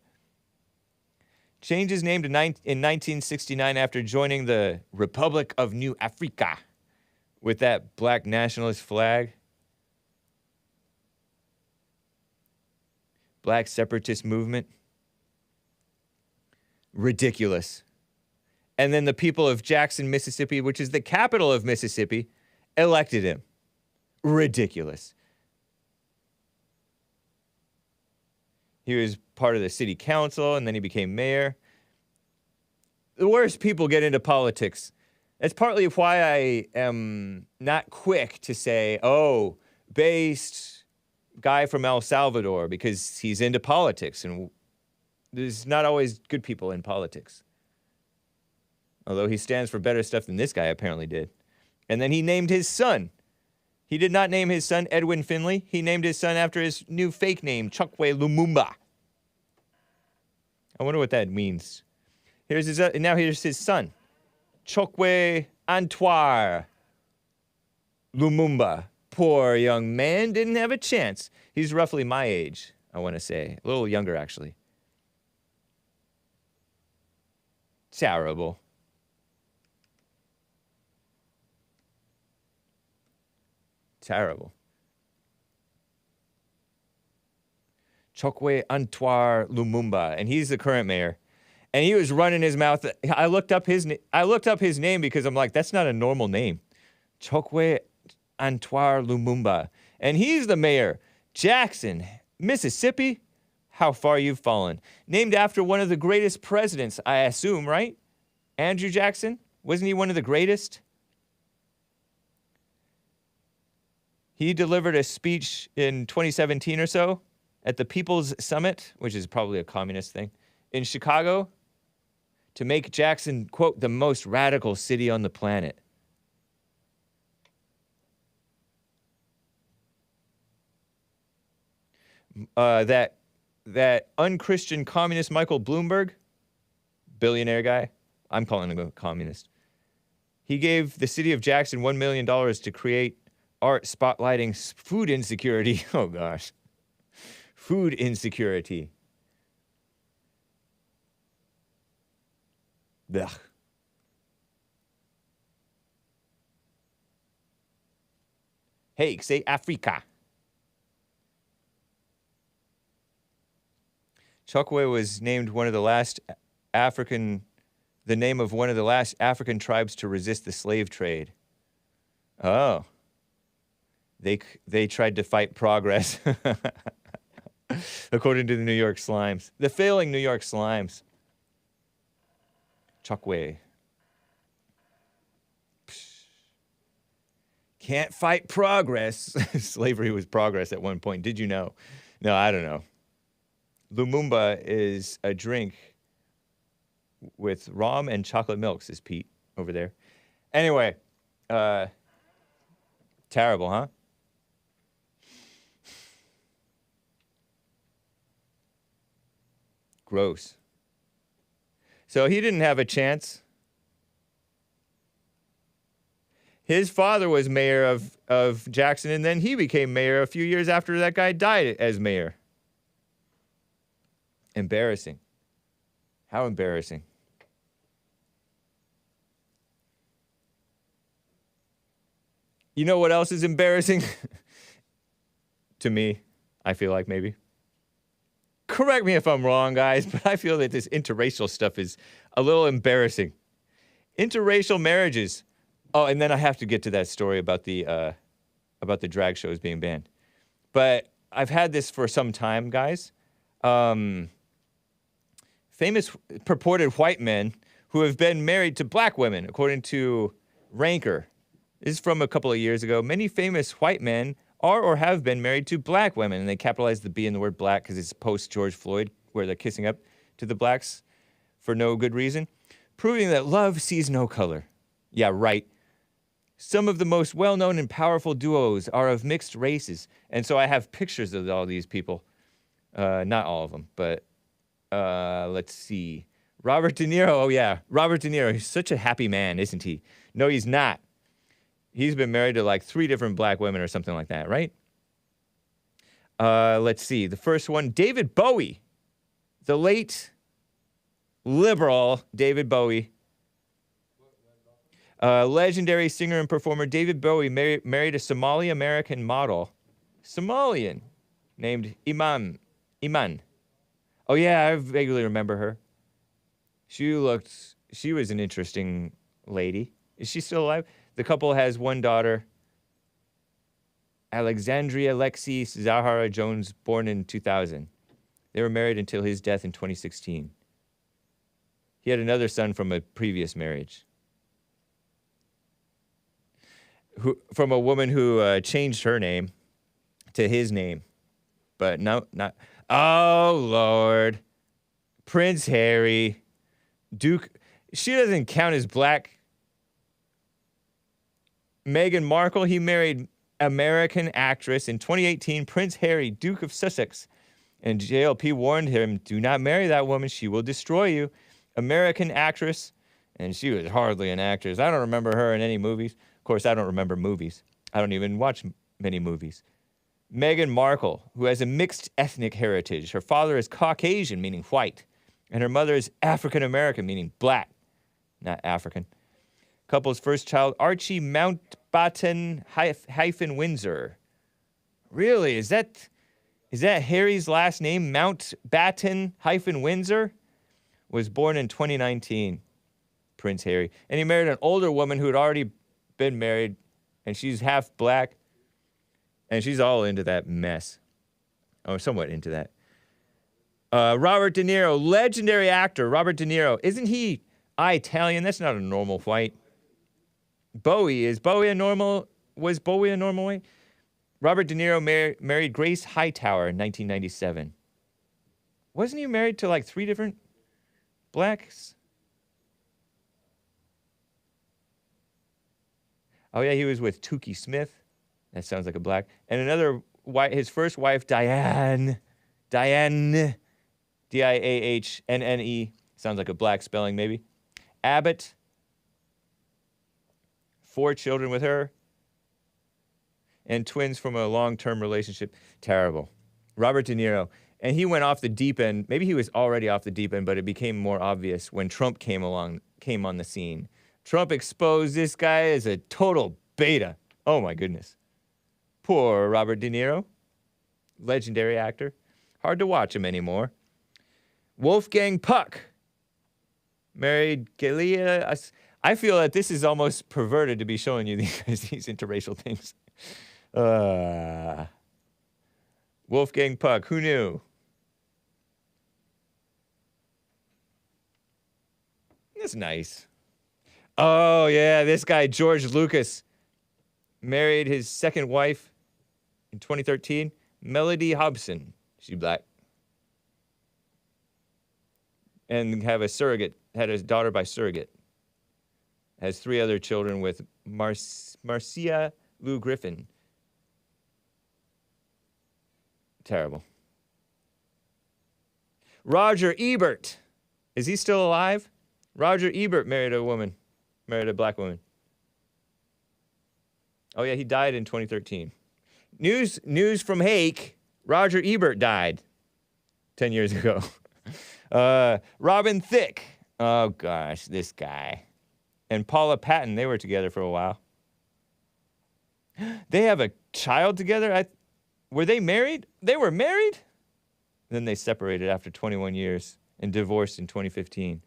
Changed his name to in 1969 after joining the Republic of New Africa with that black nationalist flag. Black separatist movement. Ridiculous. And then the people of Jackson, Mississippi, which is the capital of Mississippi, elected him. Ridiculous. He was part of the city council, and then he became mayor. The worst people get into politics. That's partly why I am not quick to say, oh, based guy from El Salvador, because he's into politics, and there's not always good people in politics. Although he stands for better stuff than this guy apparently did. And then he named his son. He did not name his son Edwin Finley. He named his son after his new fake name, Chokwe Lumumba. I wonder what that means. Here's his son, Chokwe Antoine Lumumba. Poor young man, didn't have a chance. He's roughly my age, I want to say. A little younger, actually. Terrible. Terrible. Chokwe Antoine Lumumba, and he's the current mayor. And he was running his mouth. I looked up his name because I'm like, that's not a normal name. Chokwe Antoine Lumumba. And he's the mayor. Jackson, Mississippi. How far you've fallen. Named after one of the greatest presidents, I assume, right? Andrew Jackson? Wasn't he one of the greatest? He delivered a speech in 2017 or so at the People's Summit, which is probably a communist thing, in Chicago, to make Jackson, quote, the most radical city on the planet. that unchristian communist Michael Bloomberg, billionaire guy, I'm calling him a communist, he gave the city of Jackson $1 million to create art spotlighting food insecurity. Oh, gosh. Food insecurity. Ugh. Hake, say Africa. Chokwe was named one of the last the name of one of the last African tribes to resist the slave trade. Oh. They tried to fight progress. According to the New York Slimes. The failing New York Slimes. Chokwe. Can't fight progress. Slavery was progress at one point. Did you know? No, I don't know. Lumumba is a drink with rum and chocolate milk, says Pete over there. Anyway, terrible, huh? Gross. So he didn't have a chance. His father was mayor of Jackson, and then he became mayor a few years after that guy died as mayor. Embarrassing. How embarrassing. You know what else is embarrassing? To me, I feel like maybe. Correct me if I'm wrong, guys, but I feel that this interracial stuff is a little embarrassing. Interracial marriages. Oh, and then I have to get to that story about the drag shows being banned. But I've had this for some time, guys. Famous purported white men who have been married to black women, according to Ranker. This is from a couple of years ago. Many famous white men are or have been married to black women, and they capitalize the B in the word black because it's post-George Floyd, where they're kissing up to the blacks for no good reason, proving that love sees no color. Yeah, right. Some of the most well-known and powerful duos are of mixed races, and so I have pictures of all these people. Not all of them, but let's see. Robert De Niro, oh yeah, Robert De Niro, he's such a happy man, isn't he? No, he's not. He's been married to like 3 different black women or something like that, right? Let's see. The first one, David Bowie. The late liberal David Bowie. Legendary singer and performer David Bowie married a Somali-American model. Somalian. Named Iman. Oh yeah, I vaguely remember her. She was an interesting lady. Is she still alive? The couple has one daughter, Alexandria Lexi Zahara Jones, born in 2000. They were married until his death in 2016. He had another son from a previous marriage. From a woman who changed her name to his name. But no, not... Oh, Lord. Prince Harry. Duke... She doesn't count as black... Meghan Markle, he married American actress in 2018, Prince Harry, Duke of Sussex. And JLP warned him, do not marry that woman. She will destroy you. American actress. And she was hardly an actress. I don't remember her in any movies. Of course, I don't remember movies. I don't even watch many movies. Meghan Markle, who has a mixed ethnic heritage. Her father is Caucasian, meaning white. And her mother is African American, meaning black, not African. Couple's first child, Archie Mountbatten - Windsor. Really? Is that Harry's last name? Mountbatten - Windsor? Was born in 2019. Prince Harry. And he married an older woman who had already been married, and she's half black. And she's all into that mess. Oh, somewhat into that. Robert De Niro, legendary actor, Robert De Niro. Isn't he Italian? That's not a normal white. Was Bowie a normal white? Robert De Niro married Grace Hightower in 1997. Wasn't he married to like 3 different blacks? Oh yeah, he was with Tukey Smith. That sounds like a black. And another his first wife, Diane. Dianne, Diahnne, sounds like a black spelling maybe. Abbott, 4 children with her, and twins from a long-term relationship. Terrible. Robert De Niro, and he went off the deep end. Maybe he was already off the deep end, but it became more obvious when Trump came on the scene. Trump exposed this guy as a total beta. Oh my goodness. Poor Robert De Niro, legendary actor. Hard to watch him anymore. Wolfgang Puck married Galia. I feel that this is almost perverted to be showing you these interracial things. Wolfgang Puck, who knew? That's nice. Oh, yeah, this guy, George Lucas, married his second wife in 2013, Melody Hobson. She's black. And had a daughter by surrogate. Has 3 other children with Marcia Lou Griffin. Terrible. Roger Ebert. Is he still alive? Roger Ebert married a black woman. Oh yeah, he died in 2013. News from Hake. Roger Ebert died 10 years ago. Robin Thicke. Oh gosh, this guy. And Paula Patton, they were together for a while. They have a child together? Were they married? They were married? Then they separated after 21 years and divorced in 2015.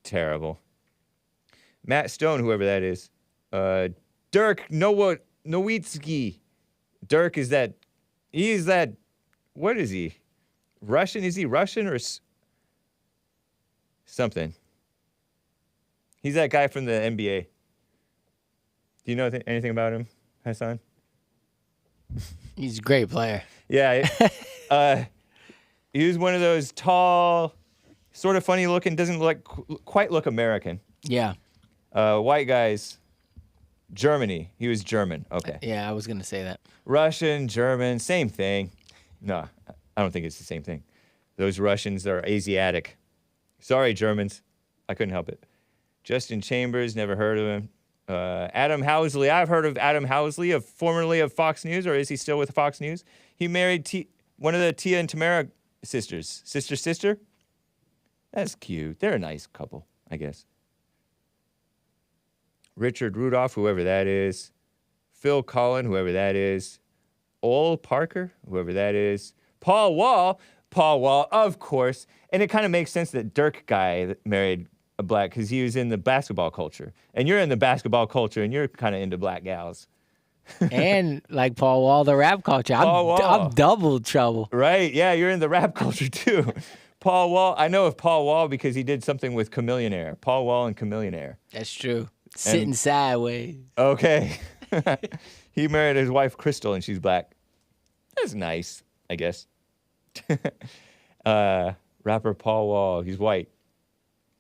Terrible. Matt Stone, whoever that is. Dirk Nowitzki. Dirk is that, what is he? Russian? Is he Russian or something? He's that guy from the NBA. Do you know anything about him, Hassan? He's a great player. Yeah. He was one of those tall, sort of funny looking, doesn't quite look American. Yeah. White guys. Germany. He was German. Okay. Yeah, I was going to say that. Russian, German, same thing. No, I don't think it's the same thing. Those Russians are Asiatic. Sorry, Germans. I couldn't help it. Justin Chambers, never heard of him. Adam Housley. I've heard of Adam Housley, formerly of Fox News, or is he still with Fox News? He married one of the Tia and Tamara sisters. Sister? That's cute. They're a nice couple, I guess. Richard Rudolph, whoever that is. Phil Collin, whoever that is. Ole Parker, whoever that is. Paul Wall, of course. And it kind of makes sense that Dirk guy that married a black, because he was in the basketball culture. And you're in the basketball culture, and you're kind of into black gals. And like Paul Wall, the rap culture. I'm double trouble. Right, yeah, you're in the rap culture too. Paul Wall, I know of Paul Wall because he did something with Chameleonaire. Paul Wall and Chameleonaire. That's true. Sitting sideways. Okay. He married his wife, Crystal, and she's black. That's nice, I guess. Rapper Paul Wall, he's white.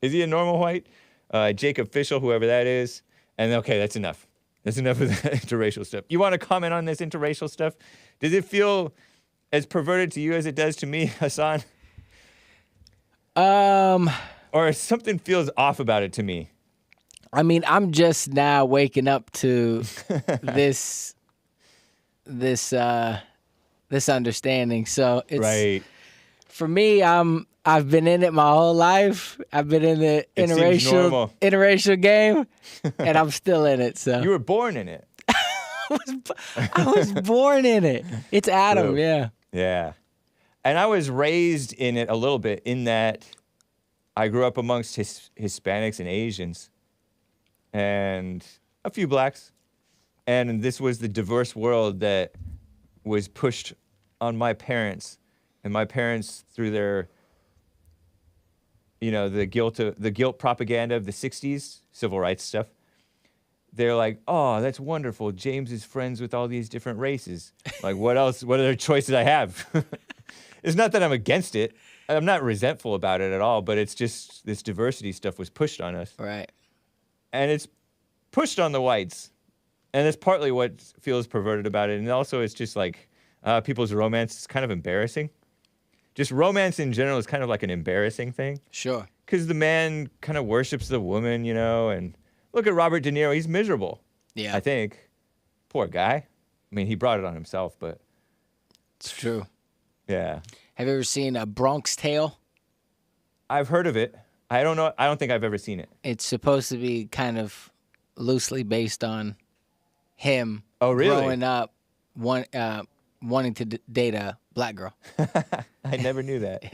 Is he a normal white? Jacob Fischel, whoever that is. And okay, that's enough. That's enough of the interracial stuff. You want to comment on this interracial stuff? Does it feel as perverted to you as it does to me, Hassan? Or something feels off about it to me? I mean, I'm just now waking up to this understanding. So it's right. For me, I've been in it my whole life. I've been in the interracial game, and I'm still in it. So you were born in it. I was born in it. It's Adam, True. yeah. Yeah. And I was raised in it a little bit in that I grew up amongst Hispanics and Asians and a few blacks. And this was the diverse world that was pushed on my parents. And my parents, through their, the guilt propaganda of the 60s, civil rights stuff, they're like, oh, that's wonderful. James is friends with all these different races. Like, what else? What other choices I have? It's not that I'm against it. I'm not resentful about it at all, but it's just this diversity stuff was pushed on us. Right. And it's pushed on the whites. And that's partly what feels perverted about it. And also it's just like people's romance is kind of embarrassing. just romance in general is kind of like an embarrassing thing. Sure. Because the man kind of worships the woman, you know, and look at Robert De Niro. He's miserable. Yeah. I think. Poor guy. I mean, he brought it on himself, but. It's true. Yeah. Have you ever seen A Bronx Tale? I've heard of it. I don't know. I don't think I've ever seen it. It's supposed to be kind of loosely based on him Oh, really? growing up, wanting to date a black girl. I never knew that.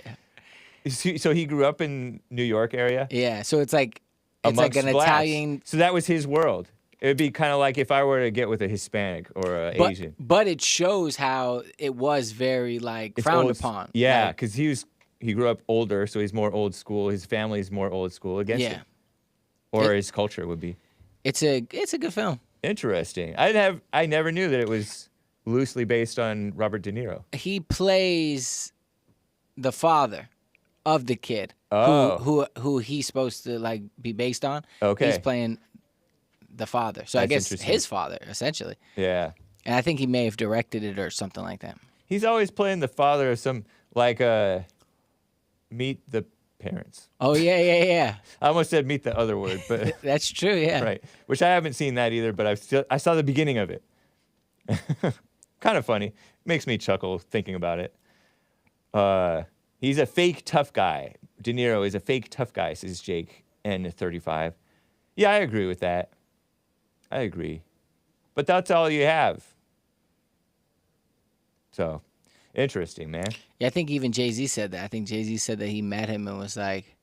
So he grew up in New York area? Yeah, so it's like an Amongst blacks. Italian. So that was his world. It would be kind of like if I were to get with a Hispanic or an Asian. But it shows how it was very like It's frowned old- upon. Yeah, Like, because he grew up older, so he's more old school. His family's more old school against yeah, it. Or his culture would be. it's a good film. Interesting. I never knew that it was loosely based on Robert De Niro. He plays the father of the kid Oh. who he's supposed to like be based on. Okay. He's playing the father. So I That's guess interesting. his father, essentially. Yeah. And I think he may have directed it or something like that. He's always playing the father of some, like, Meet the Parents. Oh, yeah. I almost said meet the other word, but That's true, yeah. right. Which I haven't seen that either, but I saw the beginning of it. Kind of funny. Makes me chuckle thinking about it. He's a fake tough guy. De Niro is a fake tough guy, says Jake N35. Yeah, I agree with that. I agree. But that's all you have. So, interesting, man. Yeah, I think even Jay-Z said that. I think Jay-Z said that he met him and was like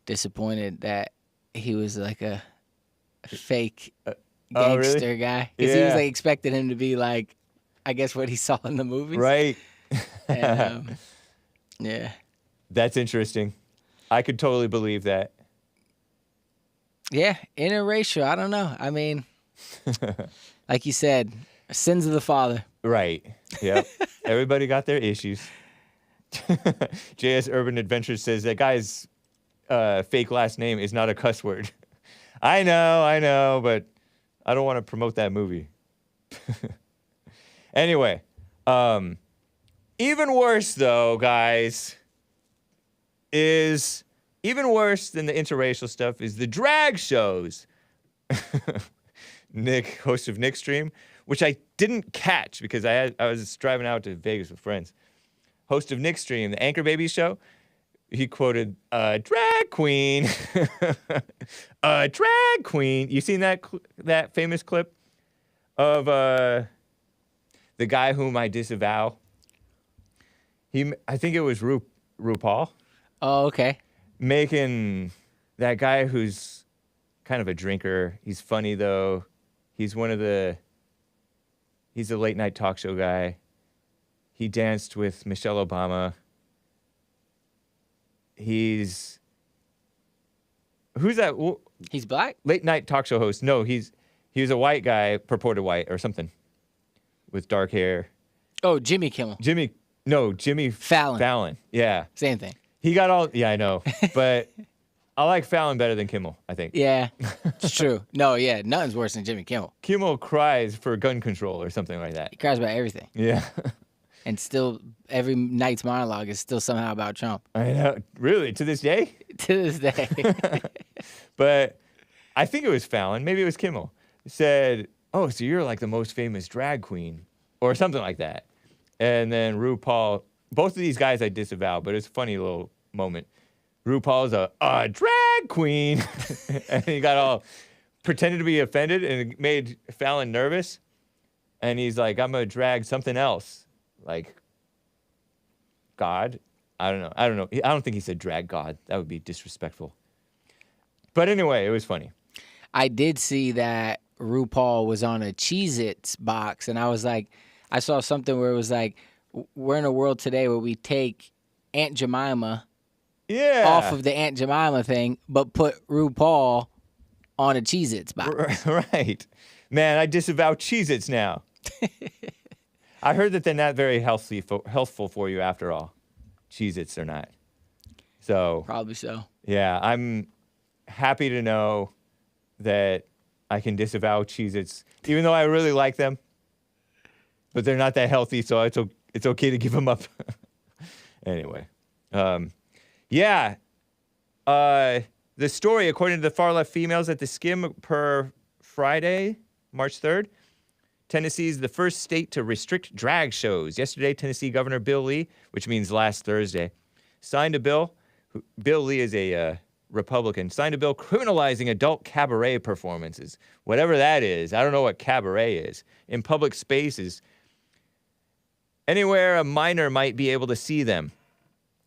disappointed that he was like a fake Oh, gangster really? guy. Because he was Yeah. like expecting him to be like, I guess what he saw in the movies. Right. And, yeah. That's interesting. I could totally believe that. Yeah, interracial. I don't know. I mean, like you said, sins of the father. Right. Yep. Everybody got their issues. JS Urban Adventures says that guy's fake last name is not a cuss word. I know, but I don't want to promote that movie. Anyway, even worse though, guys, is even worse than the interracial stuff is the drag shows. Nick, host of Nick Stream, which I didn't catch because I was driving out to Vegas with friends. Host of Nick Stream, the Anchor Baby show, he quoted drag queen, a drag queen. You seen that famous clip of the guy whom I disavow? I think it was RuPaul. Oh, okay. Making that guy who's kind of a drinker. He's funny though. He's a late night talk show guy. He danced with Michelle Obama. Who's that? He's black? Late night talk show host. No, he was a white guy, purported white or something, with dark hair. Oh, Jimmy Kimmel. Jimmy Fallon. Fallon. Yeah. Same thing. He got all. Yeah, I know, but I like Fallon better than Kimmel, I think. Yeah, it's true. No, yeah, nothing's worse than Jimmy Kimmel. Kimmel cries for gun control or something like that. He cries about everything. Yeah. And still, every night's monologue is still somehow about Trump. I know. Really? To this day? To this day. But I think it was Fallon. Maybe it was Kimmel. Said, oh, so you're like the most famous drag queen or something like that. And then RuPaul, both of these guys I disavow, but it's a funny little moment. RuPaul's a drag queen. And he got all pretended to be offended and it made Fallon nervous. And he's like, I'm going to drag something else. Like God. I don't know. I don't think he said drag God. That would be disrespectful. But anyway, it was funny. I did see that RuPaul was on a Cheez-Its box, and I was like, I saw something where it was like, we're in a world today where we take Aunt Jemima off of the Aunt Jemima thing, but put RuPaul on a Cheez-Its box. Right. Man, I disavow Cheez-Its now. I heard that they're not very healthful for you after all. Cheez-Its are not. So Probably so. yeah, I'm happy to know that I can disavow Cheez-Its, even though I really like them. But they're not that healthy, so it's okay to give them up. Anyway. Yeah. The story, according to the far-left females at the Skim per Friday, March 3rd, Tennessee is the first state to restrict drag shows. Yesterday, Tennessee Governor Bill Lee, which means last Thursday, signed a bill. Bill Lee is a Republican, signed a bill criminalizing adult cabaret performances. Whatever that is. I don't know what cabaret is. In public spaces, anywhere a minor might be able to see them.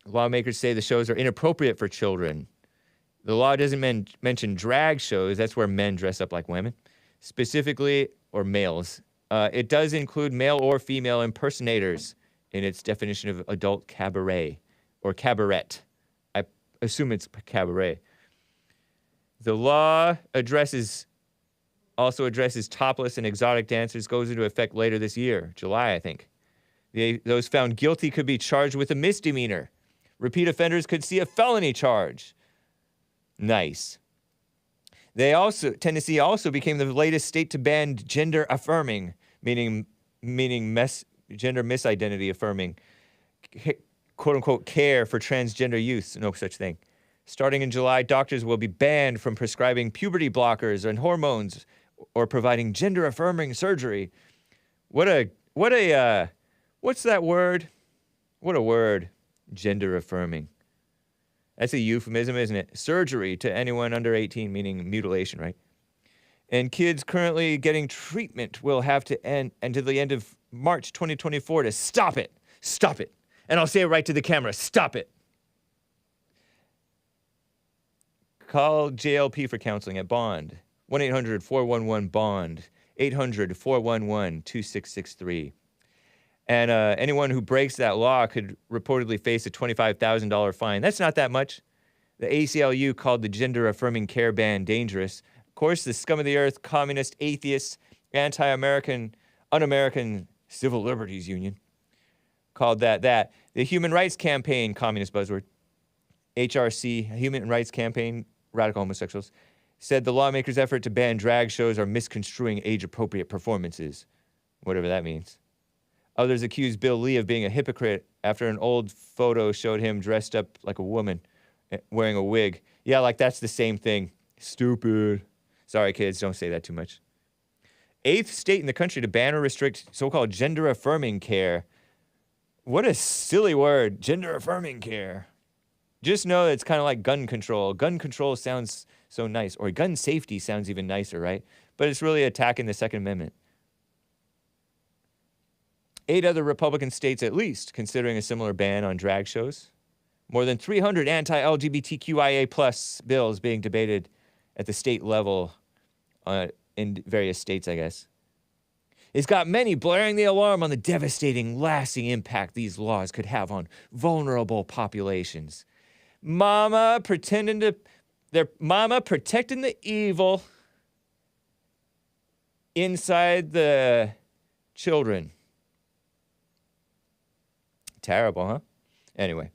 Lawmakers say the shows are inappropriate for children. The law doesn't mention drag shows. That's where men dress up like women, specifically, or males. It does include male or female impersonators in its definition of adult cabaret or cabaret. I assume it's cabaret. The law also addresses topless and exotic dancers, goes into effect later this year, July, I think. Those found guilty could be charged with a misdemeanor. Repeat offenders could see a felony charge. Nice. Tennessee also became the latest state to ban gender-affirming, meaning gender misidentity affirming, quote-unquote, care for transgender youth. No such thing. Starting in July, doctors will be banned from prescribing puberty blockers and hormones or providing gender-affirming surgery. What's that word? What a word. Gender-affirming. That's a euphemism, isn't it? Surgery to anyone under 18, meaning mutilation, right? And kids currently getting treatment will have to end until the end of March 2024 to stop it. Stop it. And I'll say it right to the camera. Stop it. Call JLP for counseling at Bond. 1-800-411-BOND. 800-411-2663. And anyone who breaks that law could reportedly face a $25,000 fine. That's not that much. The ACLU called the gender-affirming care ban dangerous. Of course, the scum of the earth, communist, atheist, anti-American, un-American Civil Liberties Union called that. The Human Rights Campaign, communist buzzword, HRC, Human Rights Campaign, radical homosexuals, said the lawmakers' effort to ban drag shows are misconstruing age-appropriate performances, whatever that means. Others accused Bill Lee of being a hypocrite after an old photo showed him dressed up like a woman, wearing a wig. Yeah, like that's the same thing. Stupid. Sorry, kids, don't say that too much. 8th state in the country to ban or restrict so-called gender-affirming care. What a silly word, gender-affirming care. Just know that it's kind of like gun control. Gun control sounds so nice, or gun safety sounds even nicer, right? But it's really attacking the Second Amendment. 8 other Republican states at least considering a similar ban on drag shows. More than 300 anti-LGBTQIA plus bills being debated at the state level in various states, I guess. It's got many blaring the alarm on the devastating, lasting impact these laws could have on vulnerable populations. Mama protecting the evil inside the children. Terrible, huh? Anyway.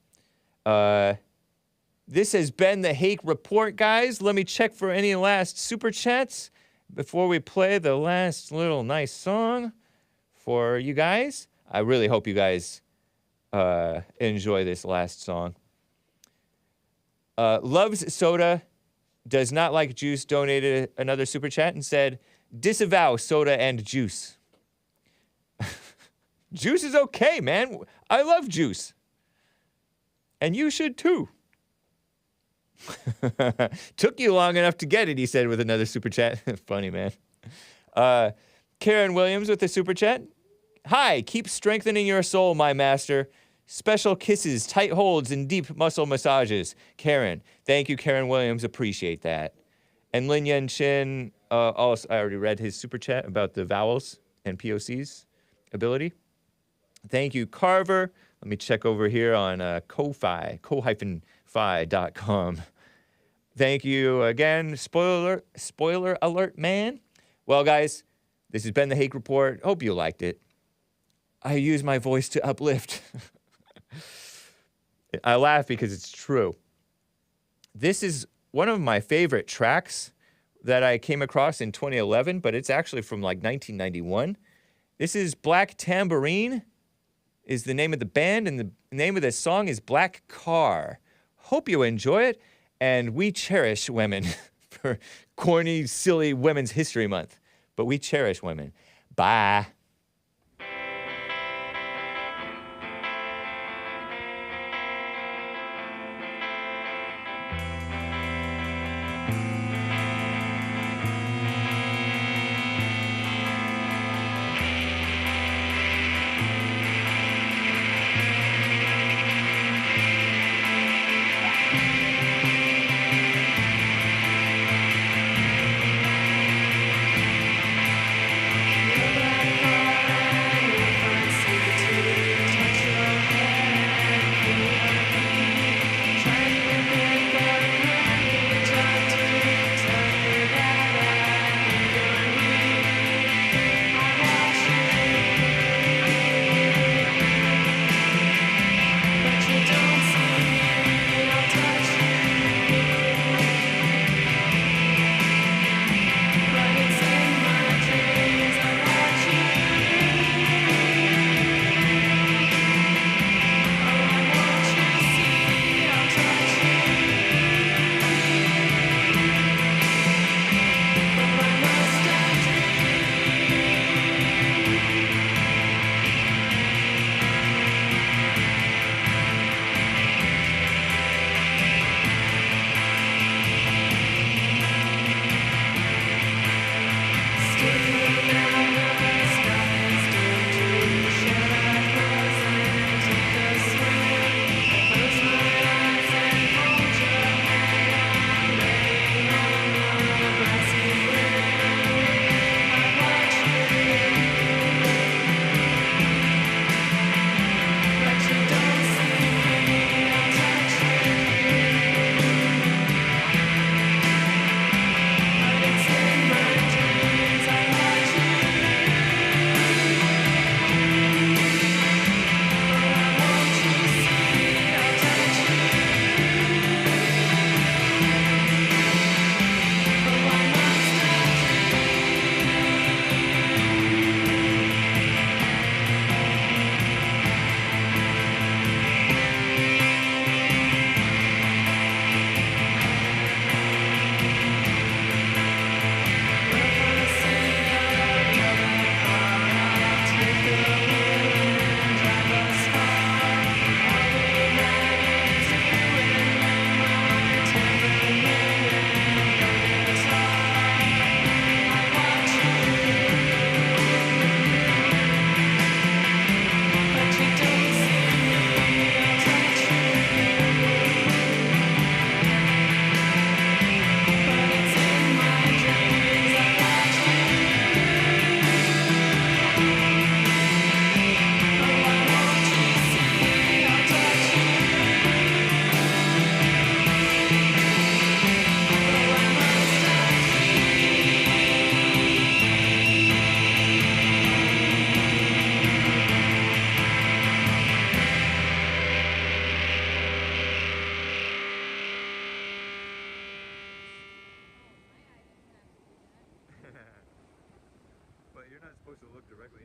This has been the Hake Report, guys. Let me check for any last super chats before we play the last little nice song for you guys. I really hope you guys enjoy this last song. Loves Soda, does not like juice, donated another super chat and said, disavow soda and juice. Juice is okay, man. I love juice. And you should too. Took you long enough to get it, he said with another super chat. Funny, man. Karen Williams with the super chat. Hi, keep strengthening your soul, my master. Special kisses, tight holds, and deep muscle massages. Karen. Thank you, Karen Williams. Appreciate that. And Lin Yen Chin, also, I already read his super chat about the vowels and POC's ability. Thank you, Carver. Let me check over here on co-fi.com. Thank you again. Spoiler alert, man. Well, guys, this has been the Hake Report. Hope you liked it. I use my voice to uplift. I laugh because it's true. This is one of my favorite tracks that I came across in 2011, but it's actually from like 1991. This is Black Tambourine. is the name of the band, and the name of the song is Black Car. Hope you enjoy it, and we cherish women for corny, silly Women's History Month. But we cherish women. Bye. But you're not supposed to look directly